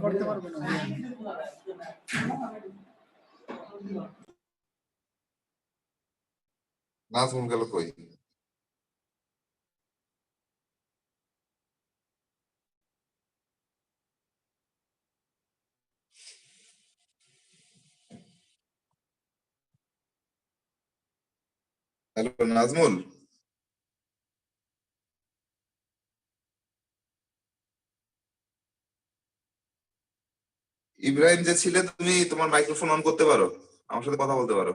করতে পারবে না। নাজমুল গেল কই? হ্যালো নাজমুল। ইব্রাহিম যে ছিলে, তুমি তোমার মাইক্রোফোন অন করতে পারো, আমার সাথে কথা বলতে পারো।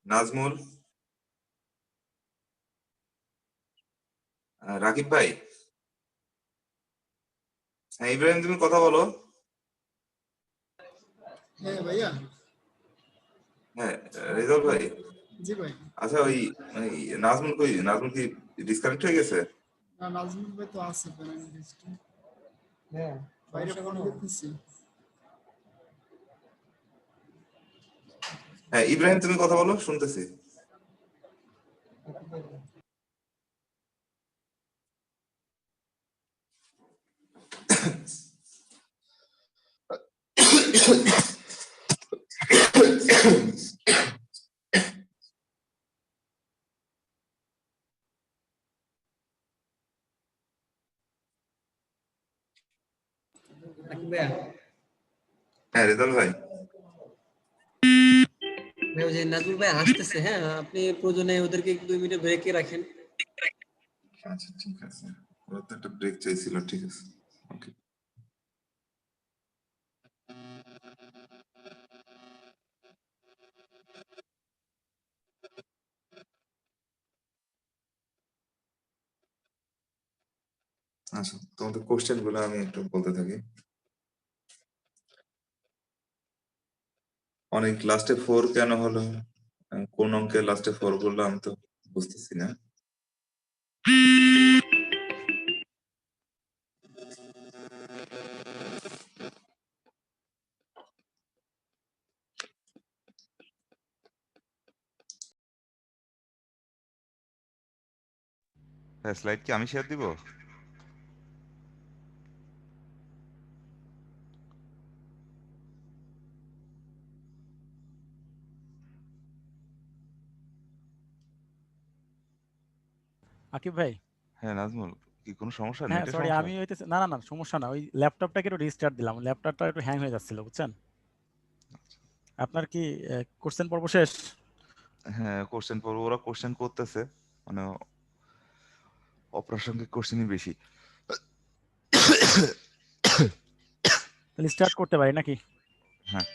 নাজমুল, রাকিব ভাই। হ্যাঁ ইব্রাহিম তুমি কথা বলো। হ্যাঁ ভাইয়া। হ্যাঁ রেজাল ভাই। জি ভাই। আচ্ছা ওই নাজমুল কই? নাজমুল কি ডিসকানেক্ট হয়ে গেছে? না, নাজমুল ভাই তো আছে প্যানেল লিস্টে। হ্যাঁ, বাইরে ফোন করতেছি। হ্যাঁ ইব্রাহিম তুমি কথা বলো, শুনতেছি। নাকি ভাইয়া? হ্যাঁ রেজাল ভাই, ভাই ওই যে নাজমুল ভাই আসতেছে, হ্যাঁ আপনি প্রয়োজনে ওদেরকে 2 মিনিট ব্রেকে রাখেন। আচ্ছা ঠিক আছে, ওরা তো একটা ব্রেক চাইছিল, ঠিক আছে ওকে। আচ্ছা তোমাদের কোশ্চেন গুলো আমি একটু বলতে থাকি। অনেক লাস্টে 4 কেন হলো, কোন অঙ্কের লাস্টে 4 বললো আমি তো বুঝতেছি না। হ্যাঁ, স্লাইড কি আমি শেয়ার দিব? আকিব ভাই, হ্যাঁ নাজমুল, কি কোনো সমস্যা, হ্যাঁ নেটের সরি সমস্যা? আমি হইতেছে, না না না সমস্যা না, ওই ল্যাপটপটাকে একটু রিস্টার্ট দিলাম, ল্যাপটপটা একটু হ্যাং হয়ে যাচ্ছিল বুঝছেন। আপনার কি কোশ্চেন পর্ব শেষ? হ্যাঁ কোশ্চেন পড়বো, ওরা কোশ্চেন করতেছে, মানে অপ্রাসঙ্গিক কোশ্চেনই বেশি। তাহলে স্টার্ট করতে পারি নাকি? হ্যাঁ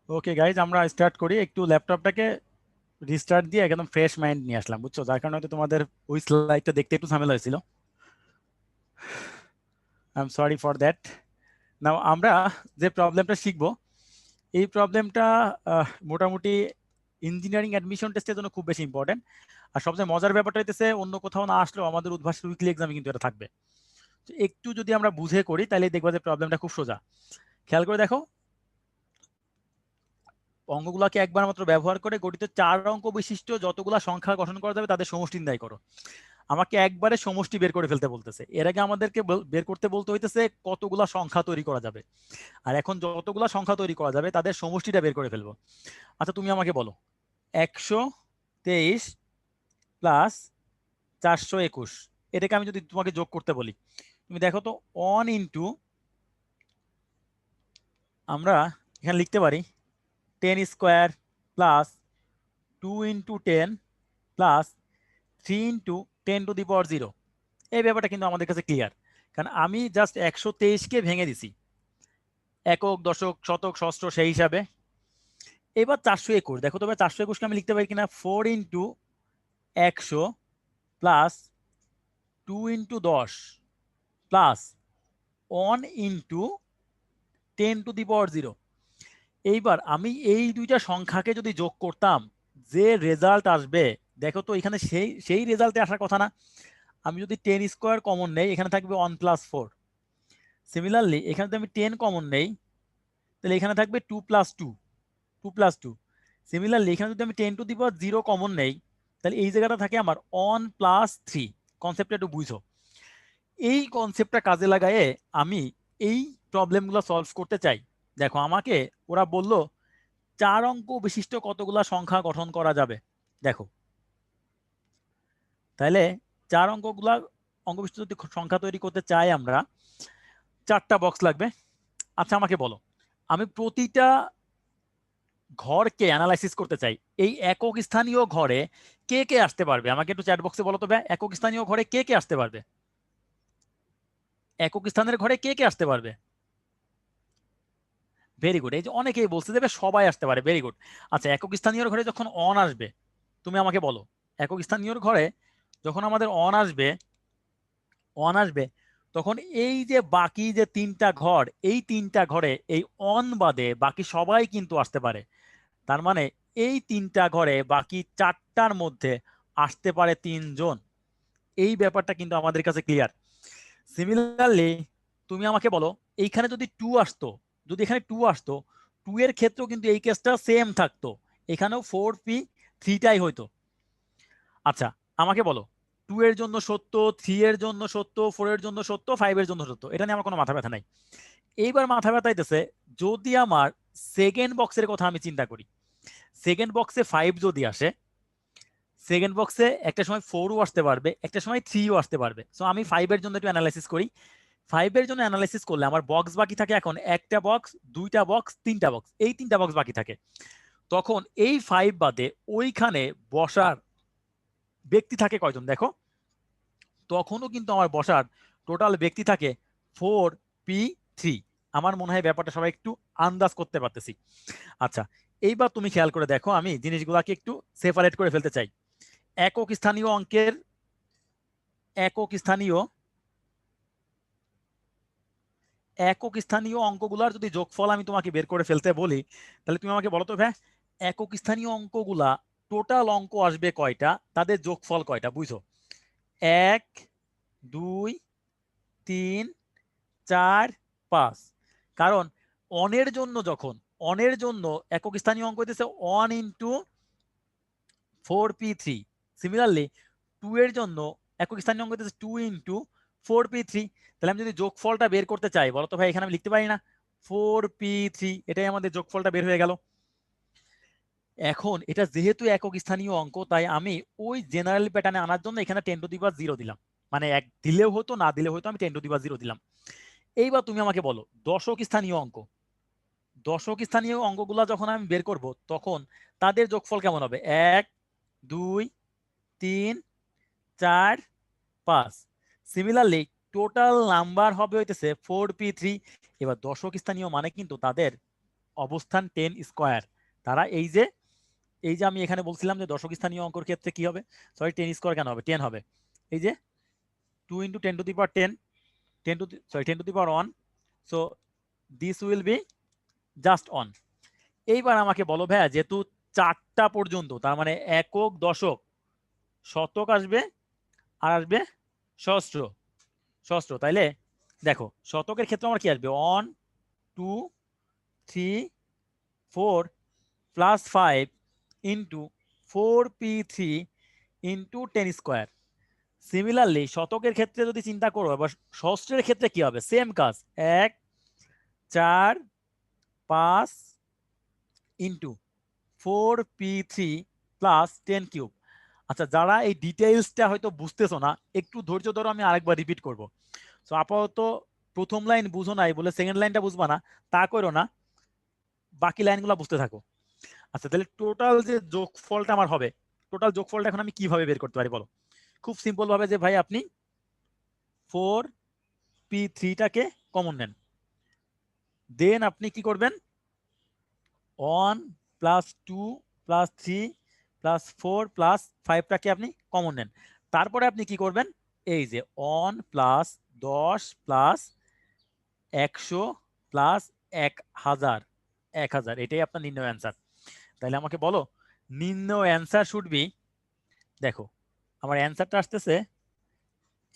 ওকে গাইজ, আমরা স্টার্ট করি। একটু ল্যাপটপটাকে রিস্টার্ট দিয়ে একদম ফ্রেশ মাইন্ড নিয়ে আসলাম বুঝছো, যার কারণে হয়তো তোমাদের ওই স্লাইডটা দেখতে একটু ঝামেলা হয়েছিল। I am sorry for that. Now আমরা যে প্রবলেমটা শিখবো, এই প্রবলেমটা মোটামুটি ইঞ্জিনিয়ারিং অ্যাডমিশন টেস্টের জন্য খুব বেশি ইম্পর্টেন্ট। আর সবচেয়ে মজার ব্যাপারটা হইতেছে, অন্য কোথাও না আসলেও আমাদের উদ্ভাসের উইকলি এক্সামে কিন্তু এটা থাকবে। তো একটু যদি আমরা বুঝে করি তাহলে দেখবা যে প্রবলেমটা খুব সোজা। খেয়াল করে দেখো, অঙ্কগুলোকে একবার মাত্র ব্যবহার করে গঠিত 4 অঙ্ক বিশিষ্ট যতগুলা সংখ্যা গঠন করা যাবে তাদের সমষ্টি নির্ণয় করো। আমাকে একবারে সমষ্টি বের করে ফেলতে বলতেছে, এর আগে আমাদেরকে বের করতে বলতে হইতেছে কতগুলা সংখ্যা তৈরি করা যাবে, আর এখন যতগুলা সংখ্যা তৈরি করা যাবে তাদের সমষ্টিটা বের করে ফেলবো। আচ্ছা তুমি আমাকে বলো, 123 প্লাস 421, এটাকে আমি যদি তোমাকে যোগ করতে বলি, তুমি দেখো তো 1 ইন্টু, আমরা এখানে লিখতে পারি 10 square plus 2 into 10 plus 3 into 10⁻0। এই ব্যাপারটা কিন্তু আমাদের কাছে ক্লিয়ার, কারণ আমি জাস্ট 123কে ভেঙে দিছি একক, দশক, শতক, ষষ্ঠ সেই হিসাবে। এবার 421, দেখো তবে 421কে আমি লিখতে পারি কিনা, 4 into 100 plus 2 into 10 plus 1 into 10⁻0। এইবার আমি এই দুইটা সংখ্যাকে যদি যোগ করতাম, যে রেজাল্ট আসবে, দেখো তো এখানে সেই সেই রেজাল্টে আসার কথা না। আমি যদি 10 স্কোয়ার কমন নেই, এখানে থাকবে 1 + 4। সিমিলারলি এখানে যদি আমি 10 কমন নেই, তাহলে এখানে থাকবে 2 + 2, 2 + 2। সিমিলারলি এখানে যদি আমি 10⁻0 কমন নেই, তাহলে এই জায়গাটা থাকে আমার 1 + 3। কনসেপ্টটা একটু বুঝো। এই কনসেপ্টটা কাজে লাগায়ে আমি এই প্রবলেমগুলো সলভ করতে চাই। দেখো আমাকে ওরা বলল 4 অঙ্ক বিশিষ্ট কতগুলা সংখ্যা গঠন করা যাবে। দেখো তাহলে 4 অঙ্ক বিশিষ্ট যদি সংখ্যা তৈরি করতে চাই আমরা, 4টা বক্স লাগবে। আচ্ছা আমাকে বলো, আমি প্রতিটা ঘরকে অ্যানালাইসিস করতে চাই, এই একক স্থানীয় ঘরে কে কে আসতে পারবে? আমাকে একটু চ্যাট বক্সে বলো তো ভাই, একক স্থানীয় ঘরে কে কে আসতে পারবে? একক স্থানের ঘরে কে কে আসতে পারবে? ভেরি গুড, এই যে অনেকেই বলছে দেবে সবাই আসতে পারে, ভেরি গুড। আচ্ছা একক স্থানীয় ঘরে যখন অন আসবে, তুমি আমাকে বলো, একক স্থানীয় ঘরে যখন আমাদের অন আসবে, তখন এই যে বাকি যে 3টা ঘর, এই 3টা ঘরে এই অন বাদে বাকি সবাই কিন্তু আসতে পারে। তার মানে এই 3টা ঘরে বাকি 4টার মধ্যে আসতে পারে 3 জন। এই ব্যাপারটা কিন্তু আমাদের কাছে ক্লিয়ার। সিমিলারলি তুমি আমাকে বলো, এইখানে যদি 2 আসতো, যদি এখানে 2 আসতো, 2 এর ক্ষেত্রেও কিন্তু এই কেসটা সেম থাকতো, এখানেও 4p3টাই হইতো। আচ্ছা আমাকে বলো 2 এর জন্য সত্য, 3 এর জন্য সত্য, 4 এর জন্য সত্য, 5 এর জন্য সত্য, এটা নিয়ে আমার কোনো মাথা ব্যথা নাই। এইবার মাথা ব্যথাইতেছে যদি আমার সেকেন্ড বক্সের কথা আমি চিন্তা করি, সেকেন্ড বক্সে 5 যদি আসে, সেকেন্ড বক্সে একটা সময় 4ও আসতে পারবে, একটা সময় 3ও আসতে পারবে। সো আমি 5 এর জন্য একটু অ্যানালাইসিস করি। 5 এর জন্য অ্যানালাইসিস করলে আমার বক্স বাকি থাকে এখন একটা বক্স, দুইটা বক্স, তিনটা বক্স, এই তিনটা বক্স বাকি থাকে। তখন এই 5 বাদে ওইখানে বসার ব্যক্তি থাকে কয়জন দেখো, তখনও কিন্তু আমার বসার টোটাল ব্যক্তি থাকে 4p3। আমার মনে হয় ব্যাপারটা সবাই একটু আন্দাজ করতে পারতেছি। আচ্ছা এইবার তুমি খেয়াল করে দেখো, আমি জিনিসগুলোকে একটু সেপারেট করে ফেলতে চাই। একক স্থানীয় অঙ্কের একক স্থানীয় অঙ্কগুলার যদি যোগফল আমি তোমাকে বের করে ফেলতে বলি, তাহলে তুমি আমাকে বলো তো ভাই, একক স্থানীয় অঙ্কগুলা টোটাল অঙ্ক আসবে কয়টা, তাদের যোগফল কয়টা বুঝো? 1 2 3 4 5। কারণ অনের জন্য যখন অনের জন্য একক স্থানীয় অঙ্ক হইতেছে 1 ইন্টু 4p3, সিমিলারলি 2 এর জন্য একক স্থানীয় অঙ্ক হইতেছে 2 ইন্টু 4p3। তাহলে আমি যদি যোগফলটা বের করতে চাই, বলো তো ভাই এখানে আমি লিখতে পারি না 4p3, এটাই আমাদের যোগফলটা বের হয়ে গেল। এখন এটা যেহেতু একক স্থানীয় অঙ্ক, তাই আমি ওই জেনারেল প্যাটার্নে আনার জন্য এখানে 10⁻0 দিলাম, মানে এক দিলেও হতো না দিলেও হতো, আমি 10⁻0 দিলাম। এইবার তুমি আমাকে বলো দশক স্থানীয় অঙ্ক, দশক স্থানীয় অঙ্কগুলা যখন আমি বের করব তখন তাদের যোগফল কেমন হবে? 1 2 3 4 5। সিমিলারলি টোটাল নাম্বার হবে হইতেছে 4p3। এবার দশক স্থানীয় মানে কিন্তু তাদের অবস্থান 10 স্কোয়ার। তারা এই যে আমি এখানে বলছিলাম যে দশক স্থানীয় অঙ্কর ক্ষেত্রে কি হবে, সরি 10 স্কোয়ার কেন হবে, 10 হবে। এই যে 2 into 10⁻10, 10⁻1, so this will be just 1। এইবার আমাকে বলো ভাইয়া, যেহেতু 4টা পর্যন্ত, তার মানে একক, দশক, শতক আসবে আর আসবে সহস্র, সহস্র। তাইলে দেখো শতকের ক্ষেত্রে আমার কি আসবে, 1 2 3 4 plus 5 into 4p3 into 10 square. Similarly শতকের ক্ষেত্রে যদি চিন্তা করো, এবার সহস্রের ক্ষেত্রে কি হবে, সেম কাজ, 1 4 5 ইন্টু 4p3 প্লাস 10 কিউব। আচ্ছা যারা এই ডিটেইলসটা হয়তো বুঝতেছো না, একটু ধৈর্য ধরো, আমি আরেকবার রিপিট করব। সো আপাতত প্রথম লাইন বুঝো নাই বলে সেকেন্ড লাইনটা বুঝবা না তা করো না, বাকি লাইনগুলো বুঝতে থাকো। আচ্ছা তাহলে টোটাল যে যোগফলটা আমার হবে, টোটাল যোগফলটা এখন আমি কিভাবে বের করতে পারি বলো? খুব সিম্পল ভাবে, যে ভাই আপনি 4p3টাকে কমন নেন, দেন আপনি কি করবেন, 1 প্লাস 2 প্লাস 3 প্লাস 4 প্লাস 5টাকে আপনি কমন নেন। তারপরে আপনি কি করবেন, এই যে 1 প্লাস 10 প্লাস 100 প্লাস 1000, 1000, এটাই আপনার নির্ণয় অ্যান্সার। তাহলে আমাকে বলো নির্ণয় অ্যান্সার শুড বি, দেখো আমার অ্যান্সারটা আসতেছে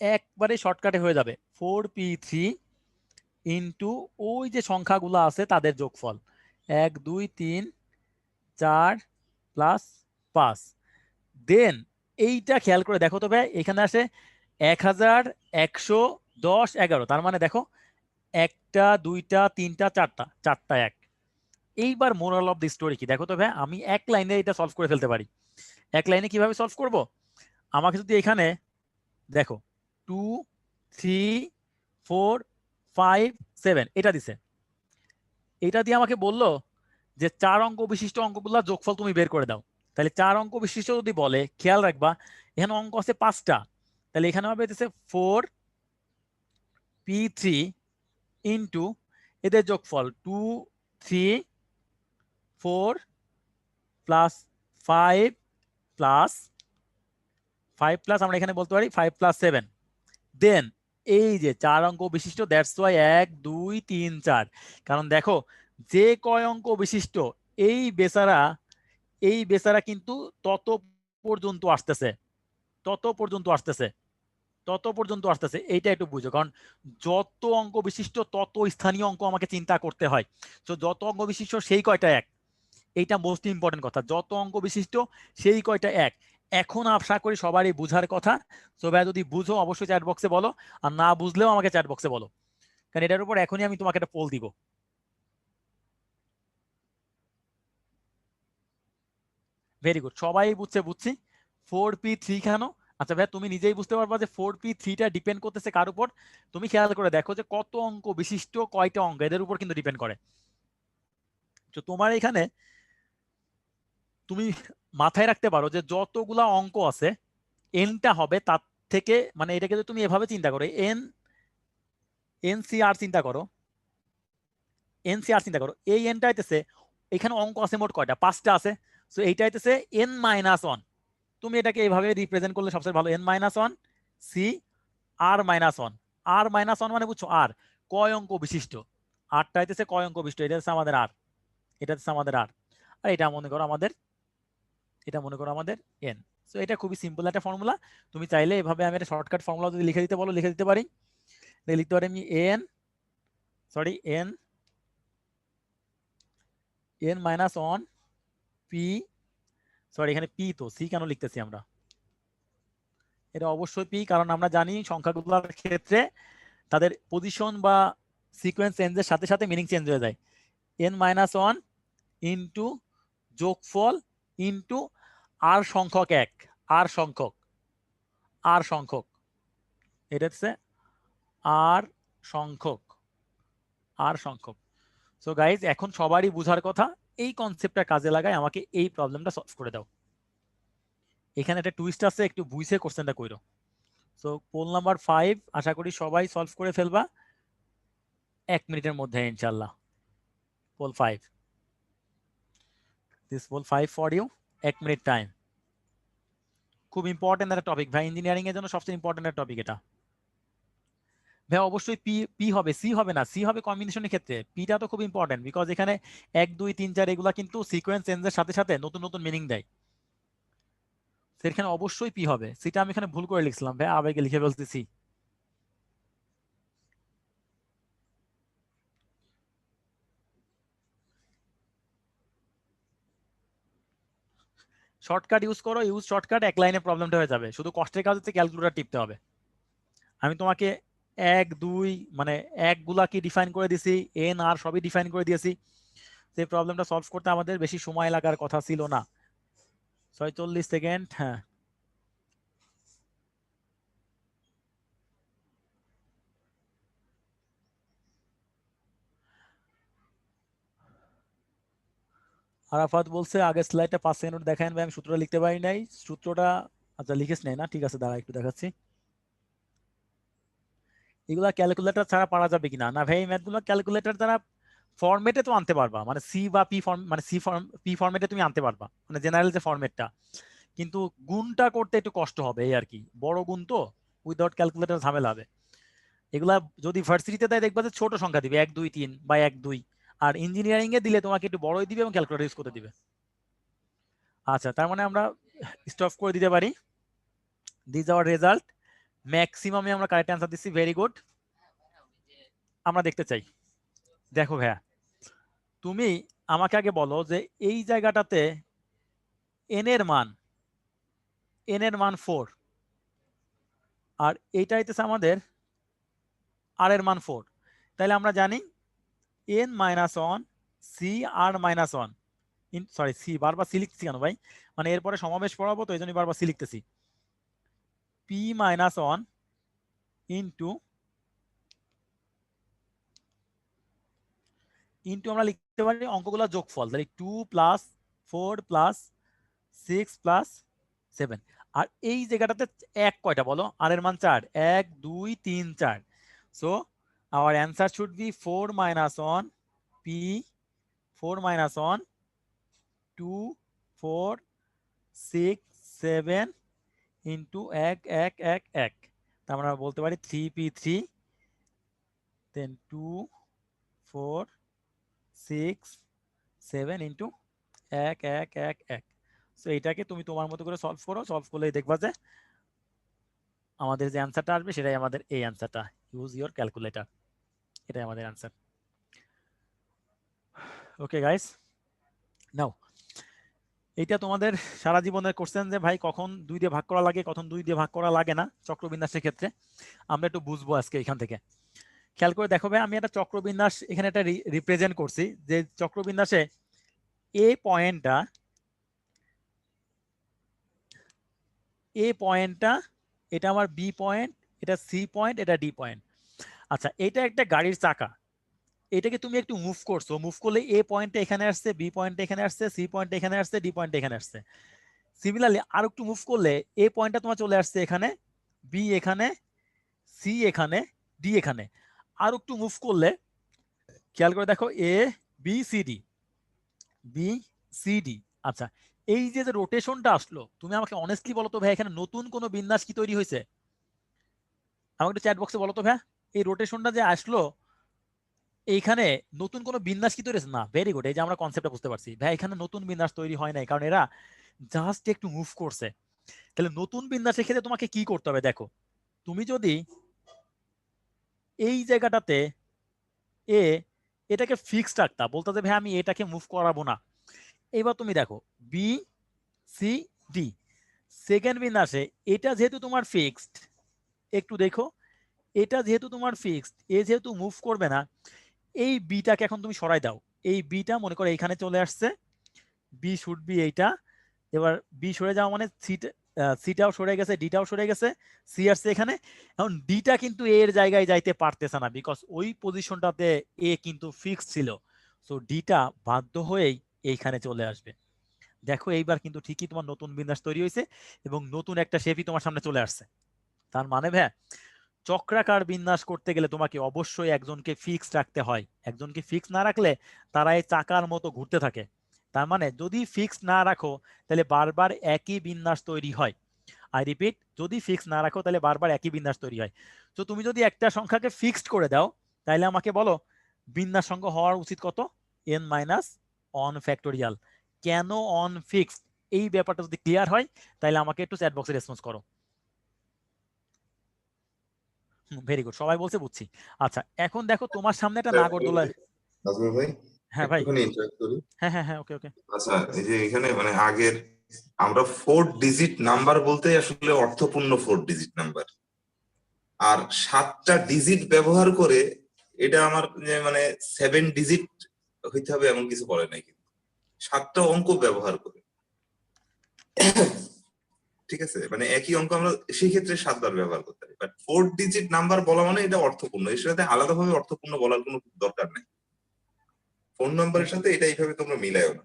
একবারে শর্টকাটে হয়ে যাবে 4p3 ইন্টু ওই যে সংখ্যাগুলো আছে তাদের যোগফল 1 2 3 4 প্লাস 5। দেন এইটা খেয়াল করে দেখো তো ভাই, এখানে আসে 1000 100 10 11, তার মানে দেখো একটা দুইটা তিনটা চারটা, চারটা এক। এইবার মোরাল অফ দি স্টোরি কি দেখো তো ভাই, আমি এক লাইনে এটা সলভ করে ফেলতে পারি। এক লাইনে কিভাবে সলভ করব, আমাকে যদি এখানে দেখো 2 3 4 5 7 এটা দিছে, এটা দিয়ে আমাকে বললো যে 4 অঙ্ক বিশিষ্ট অঙ্কগুলা যোগফল তুমি বের করে দাও। তাহলে 4 অঙ্ক বিশিষ্ট যদি বলে, খেয়াল রাখবা এখানে অঙ্ক আছে 5টা, তাহলে এখানে হবে 4p3 ইন্টু এদের যোগফল 2 3 4 প্লাস 5 প্লাস 5 প্লাস আমরা এখানে বলতে পারি 5 প্লাস 7। দেন এই যে 4 অঙ্ক বিশিষ্ট, দ্যাটস ওয়াই 1 2 3 4। কারণ দেখো যে কয় অঙ্ক বিশিষ্ট এই বেচারা কিন্তু তত পর্যন্ত আসতেছে, তত পর্যন্ত আসতেছে। তত পর্যন্ত আসতেছে, এইটা একটু বুঝো, কারণ যত অঙ্ক বিশিষ্ট তত স্থানীয় অঙ্ক আমাকে চিন্তা করতে হয়। তো যত অঙ্ক বিশিষ্ট সেই কয়টা এক, এইটা মোস্ট ইম্পর্টেন্ট কথা, যত অঙ্ক বিশিষ্ট সেই কয়টা এক। এখন আশা করি সবারই বুঝার কথা। তো ভাই যদি বুঝো অবশ্যই চ্যাট বক্সে বলো, আর না বুঝলেও আমাকে চ্যাট বক্সে বলো, কারণ এটার উপর এখনই আমি তোমাকে একটা পোল দিব। ভেরি গুড, সবাই বুঝছি। 4p3 কেন? আচ্ছা ভাই তুমি নিজেই বুঝতে পারবা যে 4p3টা ডিপেন্ড করতেছে কার উপর। তুমি খেয়াল করে দেখো যে কত অঙ্ক বিশিষ্ট কয়টা অঙ্ক, এদের উপর কিন্তু ডিপেন্ড করে। তো তোমার এখানে তুমি মাথায় রাখতে পারো যে যতগুলা অঙ্ক আছে এনটা হবে তার থেকে, মানে এটাকে যদি তুমি এভাবে চিন্তা করো, এনসিআর চিন্তা করো, এই এনটা হইতেছে, এখানে অঙ্ক আছে মোট কয়টা, 5টা আছে। সো এইটা হইতেছে n-1। তুমি এটাকে এইভাবে রিপ্রেজেন্ট করলে সবচেয়ে ভালো, n-1 সি r-1। r-1 মানে বুঝছো আর কয় অঙ্ক বিশিষ্ট, আরটা হইতেছে কয় অঙ্ক বিশিষ্ট, এটা হচ্ছে আমাদের আর, এটা হচ্ছে আমাদের আর, আর এটা মনে করো আমাদের, এন। সো এটা খুবই সিম্পল একটা ফর্মুলা। তুমি চাইলে এভাবে আমি একটা শর্টকাট ফর্মুলা যদি লিখে দিতে বলো লিখে দিতে পারি। লিখতে পারি আমি n-1 পি, সরি এখানে পি, তো সি কেন লিখতেছি আমরা, এটা অবশ্যই পি, কারণ আমরা জানি সংখ্যাগুলোর ক্ষেত্রে তাদের পজিশন বা সিকোয়েন্স চেঞ্জের সাথে সাথে মিনিং চেঞ্জ হয়ে যায়। n-1 ইন্টু যোগফল ইন্টু আর সংখ্যক এক, আর সংখ্যক, এটা হচ্ছে আর সংখ্যক। সো গাইজ এখন সবারই বুঝার কথা, এই কনসেপ্টটা কাজে লাগায় আমাকে এই প্রবলেমটা সলভ করে দাও। এখানে একটা টুইস্ট আছে, একটু বুঝে কোশ্চেনটা কইরো। সো পোল নাম্বার 5 আশা করি সবাই সলভ করে ফেলবা 1 মিনিটের মধ্যে ইনশাআল্লাহ। Poll 5, this poll 5 for you, 1 মিনিট টাইম। খুব ইম্পর্টেন্ট একটা টপিক ভাই, ইঞ্জিনিয়ারিং এর জন্য সবচেয়ে ইম্পর্টেন্ট একটা টপিক এটা। ভাই অবশ্যই পি, হবে, সি হবে না, সি হবে কম্বিনেশনের ক্ষেত্রে, পিটা তো খুব ইম্পর্টেন্ট, বিকজ এখানে 1 2 3 4 এগুলা কিন্তু সিকোয়েন্স চেঞ্জের সাথে সাথে নতুন নতুন মিনিং দেয়, সেখানে অবশ্যই পি হবে। সেটা আমি এখানে ভুল করে লিখছিলাম ভাই, আবেগে লিখে ফেলতেছি। শর্টকাট ইউজ করো, শর্টকাট, এক লাইনে প্রবলেমটা হয়ে যাবে। শুধু কষ্টের কাজ হচ্ছে ক্যালকুলেটর টিপতে হবে। আমি তোমাকে 1 2 মানে একগুলা কি ডিফাইন করে দিছি, এন আর সবই ডিফাইন করে দিয়েছি। সেই প্রবলেমটা সলভ করতে আমাদের বেশি সময় লাগার কথা ছিল না, 46 সেকেন্ড। হ্যাঁ, আরাফাত বলছে আগের স্লাইডটা 5 সেকেন্ড দেখান ভাই, আমি সূত্রটা লিখতে পারি নাই, সূত্রটা আচ্ছা লিখেছ নাই না, ঠিক আছে দাঁড়া একটু দেখাচ্ছি। এগুলা ক্যালকুলেটর ছাড়া পারা যাবে কিনা, না ভাই ম্যাথগুলো ক্যালকুলেটর দ্বারা ফরম্যাটে তো আনতে পারবা, মানে সি বা পি ফর্ম, মানে পি ফরম্যাটে তুমি আনতে পারবা, মানে জেনারেল যে ফরম্যাটটা, কিন্তু গুণটা করতে একটু কষ্ট হবে এই আর কি, বড় গুণ তো উইদাউট ক্যালকুলেটর ঝামেলা হবে। এগুলা যদি ভার্সিটিতে দেয় দেখবা যে ছোট সংখ্যা দিবে 1 2 3 বা 1 2, আর ইঞ্জিনিয়ারিং এ দিলে তোমাকে একটু বড়ই দিবে এবং ক্যালকুলেটর ইউজ করতে দিবে। আচ্ছা তার মানে আমরা স্টপ করে দিতে পারি। দিস আওয়ার রেজাল্ট, ম্যাক্সিমামে আমরা কারেক্ট অ্যান্সার দিচ্ছি, ভেরি গুড। আমরা দেখতে চাই, দেখো ভাইয়া তুমি আমাকে আগে বলো যে এই জায়গাটাতে এন এর মান 4, আর এইটা হইতেছে আমাদের আর এর মান 4, তাহলে আমরা জানি n-1 C r-1, sorry C, বারবার সি লিখতেছি কেন ভাই, মানে এরপরে সমাবেশ পড়াবো তো এই জন্য বারবার সি লিখতেছি। p-1 ইন্টু আমরা লিখতে পারি অঙ্কগুলোর যোগফল, তাহলে 2 + 4 + 6 + 7। আর এই জায়গাটাতে এক কয়টা বলো, আর এর মান 4, 1 2 3 4। So our answer should be 4-1 p, 4-1 2 4 6 7 into 1 1 1 1। তার মানে আমরা বলতে পারি 3p3, দেন 2 4 6 7 ইন্টু 1 1 1 1। সো এইটাকে তুমি তোমার মতো করে সলভ করো, সলভ করলেই দেখবা যে আমাদের যে অ্যান্সারটা আসবে সেটাই আমাদের এই অ্যান্সারটা, ইউজ ইওর ক্যালকুলেটর, এটাই আমাদের অ্যান্সার। ওকে গাইস, নাও এইটা তোমাদের সারা জীবনের কোশ্চেন যে ভাই কখন 2 দিয়ে ভাগ করা লাগে, কখন 2 দিয়ে ভাগ করা লাগে না চক্রবিন্যাসের ক্ষেত্রে, আমরা একটু বুঝবো আজকে এখান থেকে। খেয়াল করে দেখো ভাই, আমি একটা চক্রবিন্যাস এখানে একটা রিপ্রেজেন্ট করছি, যে চক্রবিন্যাসে এ পয়েন্টটা এটা আমার বি পয়েন্ট, এটা সি পয়েন্ট, এটা ডি পয়েন্ট। আচ্ছা, এটা একটা গাড়ির চাকা, এটাকে তুমি একটু মুভ করছো, মুভ করলে এ পয়েন্টে এখানে আসছে, বি পয়েন্টে এখানে আসছে, সি পয়েন্টে এখানে আসছে, ডি পয়েন্টে এখানে আসছে। সিমিলারলি আর একটু মুভ করলে এ পয়েন্টটা তোমার চলে আসছে এখানে, বি এখানে, সি এখানে, ডি এখানে। আর একটু মুভ করলে খেয়াল করে দেখো A B C D, B C D. আচ্ছা, এই যে রোটেশনটা আসলো, তুমি আমাকে অনেস্টলি বলো তো ভাই, এখানে নতুন কোনো বিন্যাস কি তৈরি হয়েছে? আমাকে একটু চ্যাট বক্সে বলো তো ভাই, এই রোটেশনটা যে আসলো এইখানে নতুন কোনো বিন্যাস কি তৈরি হয়েছে? না, ভেরি গুড, এই যে আমরা কনসেপ্টটা বুঝতে পারছি ভাই, এখানে নতুন বিন্যাস তৈরি হয় নাই, কারণ এরা জাস্ট একটু মুভ করছে। তাহলে নতুন বিন্যাসের ক্ষেত্রে তোমাকে কি করতে হবে দেখো, তুমি যদি এই জায়গাটাতে এ এটাকে ফিক্সড রাখতা, বলতে যে ভাই আমি এটাকে মুভ করাবো না, এবার তুমি দেখো বি সি ডি সেকেন্ড বিন্যাসে এটা যেহেতু তোমার ফিক্সড, একটু দেখো এটা যেহেতু তোমার ফিক্সড, এ যেহেতু মুভ করবে না, এই বিটাকে এখন তুমি সরাই দাও, এই বিটা মনে করো এইখানে চলে আসছে, বি শুড বি এইটা, এবার বি সরে যাওয়া মানে সিটাও সরে গেছে, ডিটাও সরে গেছে, সি আসছে এখানে। এখন ডিটা কিন্তু এর জায়গায় যাইতে পারতেছে না, বিকজ ওই পজিশনটাতে এ কিন্তু ফিক্সড ছিল, সো ডিটা বাধ্য হয়েই এইখানে চলে আসবে। দেখো এইবার কিন্তু ঠিকই তোমার নতুন বিন্যাস তৈরি হয়েছে এবং নতুন একটা শেপই তোমার সামনে চলে আসছে। তার মানে ভাই, চক্রাকার বিন্যাস করতে গেলে তোমাকে অবশ্যই একজনকে ফিক্সড রাখতে হয়, একজনকে ফিক্স না রাখলে তারা এই চাকার মতো ঘুরতে থাকে। তার মানে যদি ফিক্স না রাখো তাহলে বারবার একই বিন্যাস তৈরি হয়। আই রিপিট, যদি ফিক্স না রাখো তাহলে বারবার একই বিন্যাস তৈরি হয়। তো তুমি যদি একটা সংখ্যাকে ফিক্সড করে দাও, তাহলে আমাকে বলো বিন্যাস সংখ্যা হওয়ার উচিত কত? n minus on factorial. কেন অন ফিক্সড, এই ব্যাপারটা যদি ক্লিয়ার হয় তাহলে আমাকে একটু চ্যাট বক্সে রেসপন্স করো। ভেরি গুড, সবাই বলছে বুঝছি। আচ্ছা, এখন দেখো তোমার সামনে একটা নাগরদোলা। নাজমুল ভাই, হ্যাঁ ভাই, একটুখানি ইন্টারাক্ট করি। হ্যাঁ হ্যাঁ হ্যাঁ, ওকে ওকে। আচ্ছা, এই যে এখানে মানে আগের আমরা 4 ডিজিট নাম্বার বলতে আসলে অর্থপূর্ণ 4 ডিজিট নাম্বার, আর 7টা ডিজিট ব্যবহার করে এটা আমার যে মানে 7 ডিজিট হইতে হবে এমন কিছু বলে নাই, কিন্তু 7টা অঙ্ক ব্যবহার করে, ঠিক আছে, মানে একই অঙ্ক আমরা সেই ক্ষেত্রে 7বার ব্যবহার করতে পারি, বাট 4 ডিজিট নাম্বার বলা মানে এটা অর্থপূর্ণ, এর সাথে আলাদাভাবে অর্থপূর্ণ বলার কোনো দরকার নেই। ফোন নাম্বারের সাথে এটা এইভাবে তোমরা মিলায়ও না,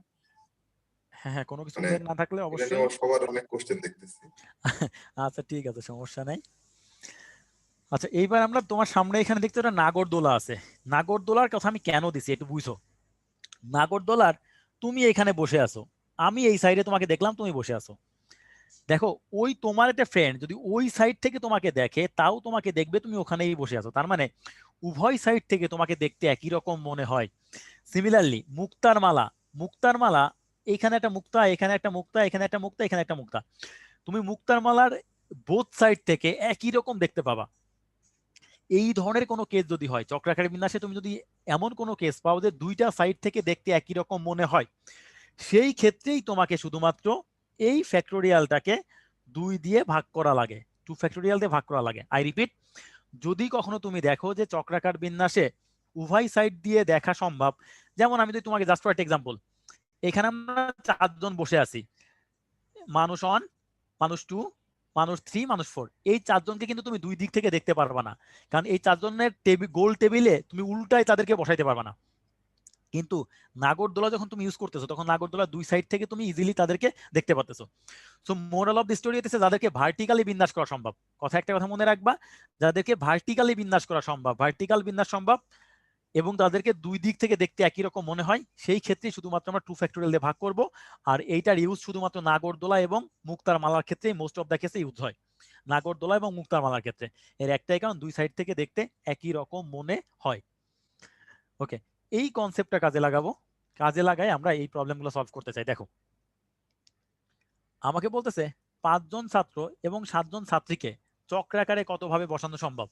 হ্যাঁ হ্যাঁ, কোনো কিছু মানে উল্লেখ না থাকলে এটা নিয়ে অবশ্যই। আমার সবার অনেক কোশ্চেন দেখতেছি। আচ্ছা ঠিক আছে, সমস্যা নাই। আচ্ছা, এইবার আমরা তোমার সামনে এখানে দেখতে একটা নাগরদোলা আছে। নাগরদোলার কথা আমি কেন দিছি একটু বুঝো। নাগরদোলার তুমি এখানে বসে আছো, আমি এই সাইডে তোমাকে দেখলাম তুমি বসে আছো। দেখো ওই তোমার একটা ফ্রেন্ড যদি ওই সাইড থেকে তোমাকে দেখে, তাও তোমাকে দেখবে তুমি ওখানেই বসে আছো, তার মানে উভয় সাইড থেকে তোমাকে দেখতে একই রকম মনে হয়। সিমিলারলি মুক্তার মালা, মুক্তার মালা, এখানে একটা মুক্তা, এখানে একটা মুক্তা, এখানে একটা মুক্তা, এখানে একটা মুক্তা, তুমি মুক্তার মালার বোথ সাইড থেকে একই রকম দেখতে পাবা। এই ধরনের কোনো কেস যদি হয় চক্রাকার বিন্যাসে, তুমি যদি এমন কোনো কেস পাও যে দুইটা সাইড থেকে দেখতে একই রকম মনে হয়, সেই ক্ষেত্রেই তোমাকে শুধুমাত্র এই ফ্যাক্টোরিয়ালটাকে 2 দিয়ে ভাগ করা লাগে, 2 ফ্যাক্টোরিয়াল দিয়ে ভাগ করা লাগে। আই রিপিট, যদি কখনো তুমি দেখো যে চক্রাকার বিন্যাসে উভয় সাইড দিয়ে দেখা সম্ভব, যেমন আমি যদি তোমাকে জাস্ট ফর একটা এক্সাম্পল, এখানে আমরা 4 জন বসে আছি, মানুষ 1, মানুষ 2, মানুষ 3, মানুষ 4, এই 4 জনকে কিন্তু তুমি 2 দিক থেকে দেখতে পারবা না, কারণ এই 4 জনের গোল টেবিলে তুমি উল্টায় তাদেরকে বসাইতে পারবা না। কিন্তু নাগরদোলা যখন তুমি ইউজ করতেছো, তখন নাগরদোলা 2 সাইড থেকে তুমি ইজিলি তাদেরকে দেখতে পারতেছো। So moral of the story হচ্ছে যাদেরকে ভার্টিক্যালি বিন্যাস করা সম্ভব, একটা কথা মনে রাখবা, যাদেরকে ভার্টিক্যালি বিন্যাস করা সম্ভব, ভার্টিক্যাল বিন্যাস সম্ভব, এবং তাদেরকে 2 দিক থেকে দেখতে একই রকম মনে হয়, সেই ক্ষেত্রে শুধুমাত্র আমরা 2 ফ্যাক্টোরিয়াল দিয়ে ভাগ করব। আর এইটার ইউজ শুধুমাত্র নাগরদোলা এবং মুক্তার মালার ক্ষেত্রে মোস্ট অফ দ্য কেসে ইউজ হয়, নাগরদোলা এবং মুক্তার মালার ক্ষেত্রে। এর একটাই কারণ 2 সাইড থেকে দেখতে একই রকম মনে হয়। ওকে, এই কনসেপ্টটা কাজে লাগাবো, কাজে লাগাই আমরা এই প্রবলেমগুলো সলভ করতে চাই। দেখো আমাকে বলতেছে 5 জন ছাত্র এবং 7 জন ছাত্রীকে চক্রাকারে কতভাবে বসানো সম্ভব।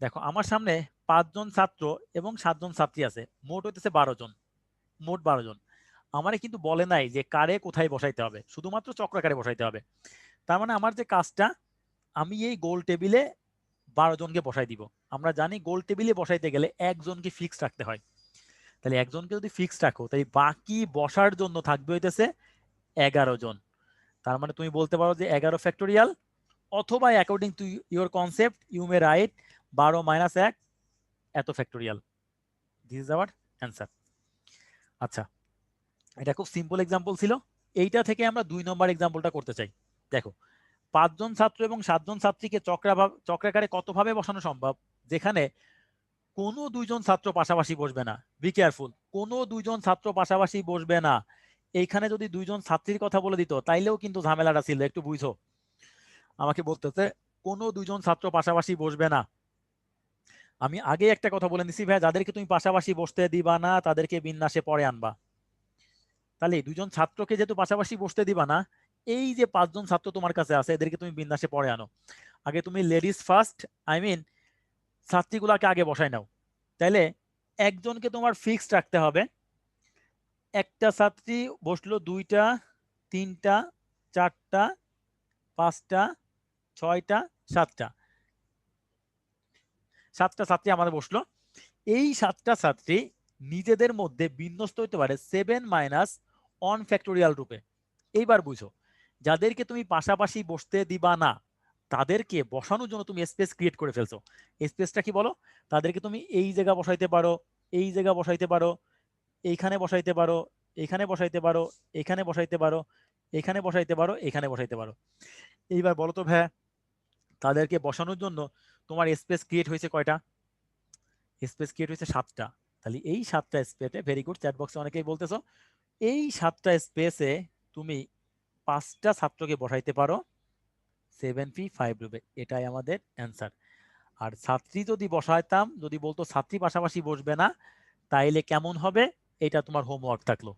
দেখো আমার সামনে 5 জন ছাত্র এবং 7 জন ছাত্রী আছে, মোট হইতেছে 12 জন, মোট 12 জন। আমারে কিন্তু বলে নাই যে কারে কোথায় বসাইতে হবে, শুধুমাত্র চক্রাকারে বসাইতে হবে। তার মানে আমার যে কাজটা, আমি এই গোল টেবিলে 12 জনকে বসাই দিব। আমরা জানি গোল টেবিলে বসাইতে গেলে একজনকে ফিক্সড রাখতে হয়। তাহলে একজনকে যদি ফিক্সড রাখো, তাই বাকি বসার জন্য থাকবে হইতেছে 11 জন। তার মানে তুমি বলতে পারো যে 11 ফ্যাক্টোরিয়াল, অথবা according to your concept you may write 12 minus 1 এত factorial. This is our answer. আচ্ছা, এটা খুব সিম্পল এক্সাম্পল ছিল। এইটা থেকে আমরা 2 নম্বর এক্সাম্পলটা করতে চাই। দেখো 5 জন ছাত্র এবং 7 জন ছাত্রীকে চক্রাকারে কতভাবে বসানো সম্ভব, যেখানে কোনো 2 জন ছাত্র পাশাপাশি বসবে না। বি কেয়ারফুল, কোনো 2 জন ছাত্র পাশাপাশি বসবে না। এইখানে যদি 2 জন ছাত্রীর কথা বলে দিত তাইলেও কিন্তু ঝামেলাটা ছিল, একটু বুঝো। আমাকে বলতেছে কোনো 2 জন ছাত্র পাশাপাশি বসবে না। আমি আগে একটা কথা বলে দিছি ভাই, যাদেরকে তুমি পাশাপাশি বসতে দিবা না তাদেরকে বিন্যাসে পরে আনবা। তাহলে 2 জন ছাত্রকে যেহেতু পাশাপাশি বসতে দিবা না, এই যে 5 জন ছাত্র তোমার কাছে আছে এদেরকে তুমি বিন্যাসে পরে আনো। আগে তুমি লেডিস ফার্স্ট, আই মিন ছাত্রীগুলাকে আগে বসাই নাও। তাইলে একজনকে তোমার ফিক্সড রাখতে হবে। একটা ছাত্রী বসলো 2টা, 3টা, 4টা, 5টা, 6টা, 7টা, 7টা ছাত্রী আমাদের বসলো। এই 7টা ছাত্রী নিজেদের মধ্যে বিন্যস্ত হতে পারে 7 মাইনাস 1 ফ্যাক্টোরিয়াল রূপে। এইবার বুঝো, যাদেরকে তুমি পাশাপাশি বসতে দিবা না তাদেরকে বসানোর জন্য তুমি স্পেস ক্রিয়েট করে ফেলছো। স্পেসটা কি বলো? তাদেরকে তুমি এই জায়গা বসাইতে পারো, এই জায়গা বসাইতে পারো, এইখানে বসাইতে পারো, এখানে বসাইতে পারো, এখানে বসাইতে পারো, এখানে বসাইতে পারো, এখানে বসাইতে পারো। এইবার বলো তো ভাই, তাদেরকে বসানোর জন্য তোমার স্পেস ক্রিয়েট হয়েছে কয়টা? স্পেস ক্রিয়েট হয়েছে 7টা। তাহলে এই 7টা স্পেসে, ভেরি গুড, চ্যাট বক্সে অনেকেই বলতেছো, এই 7টা স্পেসে তুমি 5টা ছাত্রকে বসাইতে পারো 7p5 রূপে। এটাই আমাদের অ্যান্সার। আর ছাত্রী যদি বসাইতাম, যদি বলতো ছাত্রী পাশাপাশি বসবে না, তাইলে কেমন হবে? এটা তোমার হোমওয়ার্ক থাকলো।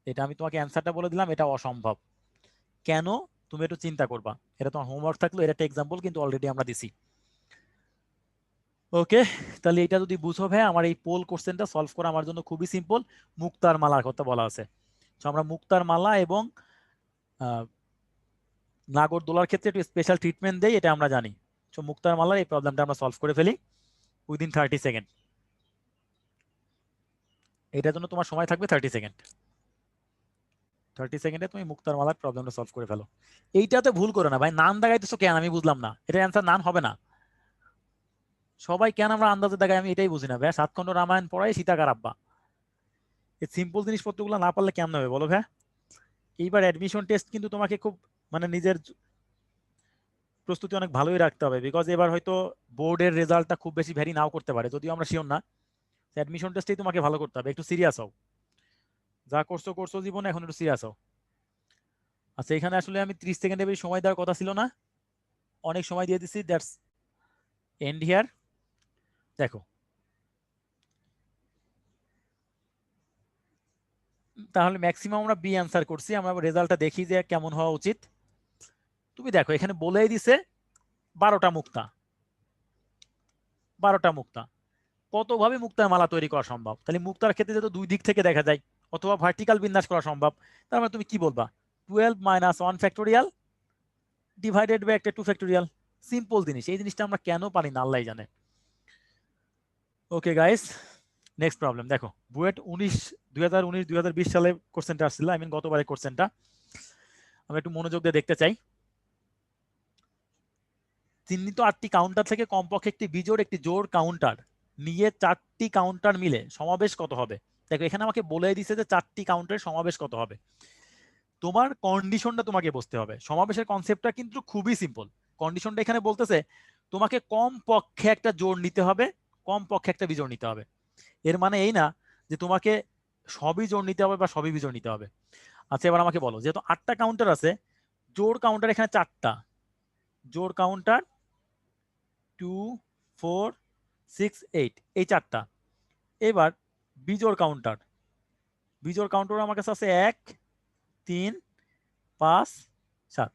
এটা আমি তোমাকে অ্যান্সারটা বলে দিলাম, এটা অসম্ভব। কেন? তুমি একটু চিন্তা করবা, এটা তোমার হোমওয়ার্ক থাকলো। এটা একটা এক্সাম্পল কিন্তু অলরেডি আমরা দিছি। ওকে, তাহলে এটা যদি বুঝো ভাই, আমার এই পোল কোশ্চেনটা সলভ করা আমার জন্য খুবই সিম্পল। মুক্তার মালার কথা বলা আছে, তো আমরা মুক্তার মালা এবং নাগরদোলার ক্ষেত্রে একটু স্পেশাল ট্রিটমেন্ট দেই, এটা আমরা জানি। তো মুক্তার মালার এই প্রবলেমটা আমরা সলভ করে ফেলি উইদিন 30 সেকেন্ড। এটার জন্য তোমার সময় থাকবে 30 সেকেন্ড। 30 সেকেন্ডে তুমি মুক্তার মালার প্রবলেমটা সলভ করে ফেলো। এইটাতে ভুল করো না ভাই, নান দাগাইতেছো কেন? আমি বুঝলাম না, এটার অ্যান্সার নান হবে না। সবাই কেন আমরা আন্দাজে দেখাই, আমি এটাই বুঝি না ভাই। 7 খণ্ড রামায়ণ পড়াই সীতাকার আব্বা, এই সিম্পল জিনিসপত্রগুলো না পারলে কেমন হবে বলো ভাই? এইবার অ্যাডমিশন টেস্ট কিন্তু তোমাকে খুব মানে নিজের প্রস্তুতি অনেক ভালোই রাখতে হবে, বিকজ এবার হয়তো বোর্ডের রেজাল্টটা খুব বেশি ভ্যারি নাও করতে পারে, যদিও আমরা শিওর না। অ্যাডমিশন টেস্টেই তোমাকে ভালো করতে হবে, একটু সিরিয়াস হও। যা করছো করছো জীবনে, এখন একটু সিরিয়াস হও। আচ্ছা, এখানে আসলে আমি 30 সেকেন্ডের বেশি সময় দেওয়ার কথা ছিল না, অনেক সময় দিয়ে দিচ্ছি। That's end here. দেখো তাহলে ম্যাক্সিমাম আমরা বি অ্যান্সার করছি, আমরা রেজাল্টটা দেখি যে কেমন হওয়া উচিত। তুমি দেখো এখানে বলেই দিছে 12টা মুক্তা। 12টা মুক্তা, কতভাবে মুক্তার মালা তৈরি করা সম্ভব? তাহলে মুক্তার ক্ষেত্রে যেহেতু 2 দিক থেকে দেখা যায়, অথবা ভার্টিক্যাল বিন্যাস করা সম্ভব, তার মানে তুমি কি বলবা? 12 মাইনাস 1 ফ্যাক্টোরিয়াল ডিভাইডেড বাই একটা 2 ফ্যাক্টোরিয়াল। সিম্পল জিনিস, এই জিনিসটা আমরা কেন পারি না আল্লাহ জানে। ওকে গাইস, নেক্সট প্রবলেম দেখো। বুয়েট 2019-2020 সালে কোশ্চেনটা আসছিল, আই মিন গতবারের কোশ্চেনটা। আমরা একটু মনোযোগ দিয়ে দেখতে চাই। চিহ্নিত 8টি কাউন্টার থেকে কমপক্ষে একটি বিজোড় একটি জোড় কাউন্টার নিয়ে 4টি কাউন্টার মিলে সমাবেশ কত হবে? দেখো এখানে আমাকে বলে দিছে যে 4টি কাউন্টারের সমাবেশ কত হবে। তোমার কন্ডিশনটা তোমাকে বুঝতে হবে। সমাবেশের কনসেপ্টটা কিন্তু খুবই সিম্পল। কন্ডিশনটা এখানে বলতেছে তোমাকে কম পক্ষে একটা জোড় নিতে হবে, কম পক্ষে একটা বিজোড় নিতে হবে। এর মানে এই না যে তোমাকে সবই জোড় নিতে হবে বা সবই বিজোড় নিতে হবে। আচ্ছা, এবার আমাকে বলো, যেহেতু 8টা কাউন্টার আছে, জোড় কাউন্টার এখানে 4টা, জোড় কাউন্টার 2, 4, 6, 8, এই 4টা। এবার বিজোড় কাউন্টার, বিজোড় কাউন্টার আমার কাছে আছে 1, 3, 5, 7।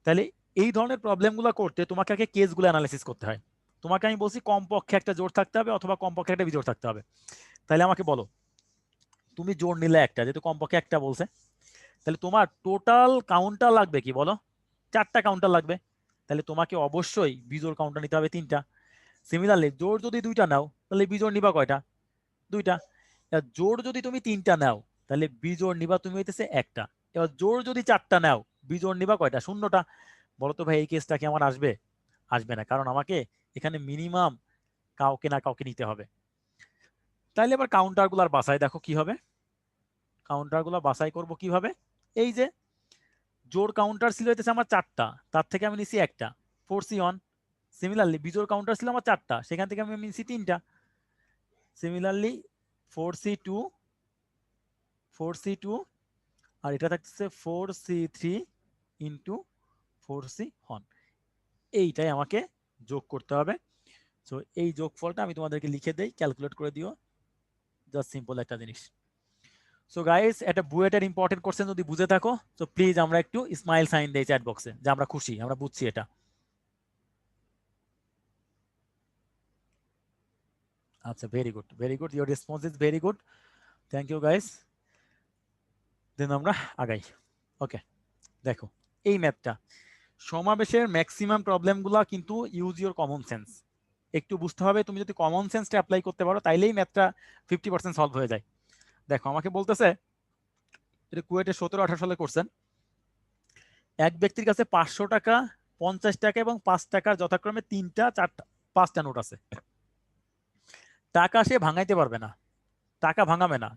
তাহলে এই ধরনের প্রবলেমগুলো করতে তোমাকে আগে কেসগুলো অ্যানালাইসিস করতে হয়। তোমাকে আমি বলছি কমপক্ষে একটা জোড় থাকতে হবে অথবা কমপক্ষে একটা বিজোড় থাকতে হবে। তাহলে আমাকে বলো, তুমি জোড় নিলে একটা, যেহেতু কমপক্ষে একটা বলছে, তাহলে তোমার টোটাল কাউন্টার লাগবে কি বলো? 4টা কাউন্টার লাগবে। তাহলে তোমাকে অবশ্যই বিজোড় কাউন্টার নিতে হবে 3টা। সিমিলারলি জোড় যদি 2টা নাও তাহলে বিজোড় নিবা কয়টা? 2টা। এবার জোড় যদি তুমি 3টা নাও তাহলে বিজোড় নিবা তুমি হইতেছে একটা। এবার জোড় যদি 4টা নাও বিজোড় নিবা কয়টা? 0টা। বলো তো ভাই এই কেসটা কি আমার আসবে? আসবে না, কারণ আমাকে এখানে মিনিমাম কাউকে না কাউকে নিতে হবে। তাইলে এবার কাউন্টার গুলার বাছাই দেখো কি হবে। কাউন্টার গুলা বাছাই করবো কিভাবে? এই যে জোড় কাউন্টার ছিল হইতেছে আমার 4টা, তার থেকে আমি নিছি একটা, 4C1। সিমিলারলি বিজোড় কাউন্টার ছিল আমার 4টা, সেখান থেকে আমি নিছি 3টা। সিমিলারলি 4C2, 4C2, আর এটা থাকতেছে 4C3 ইন্টু 4C1। এইটাই আমাকে যোগ করতে হবে। সো এই যোগফলটা আমি তোমাদেরকে লিখে দেই, ক্যালকুলেট করে দিও। জাস্ট সিম্পল একটা জিনিস। সো গাইস, এটা বুয়েটের ইম্পর্টেন্ট কোশ্চেন যদি বুঝে থাকো তো প্লিজ আমরা একটু স্মাইল সাইন দেই চ্যাট বক্সে যে আমরা খুশি, আমরা বুঝছি এটা। আচ্ছা, very good, very good, your response is very good, thank you guys. Then আমরা আগাই। ওকে, দেখো এই ম্যাথটা সমাবেশের ম্যাক্সিমাম প্রবলেমগুলো কিন্তু ইউজ ইউর কমন সেন্স। একটু বুঝতে হবে, তুমি যদি কমন সেন্সটা অ্যাপ্লাই করতে পারো তাইলেই ম্যাথটা 50% সলভ হয়ে যায়। দেখো আমাকে বলতেছে, এটা কুয়েটে 17-18 সালে করছেন, এক ব্যক্তির কাছে 500 টাকা, 50 টাকা এবং 5 টাকার যথাক্রমে 3টা, 4টা, 5টা নোট আছে। টাকা সে ভাঙাইতে পারবে না, টাকা ভাঙাবে না,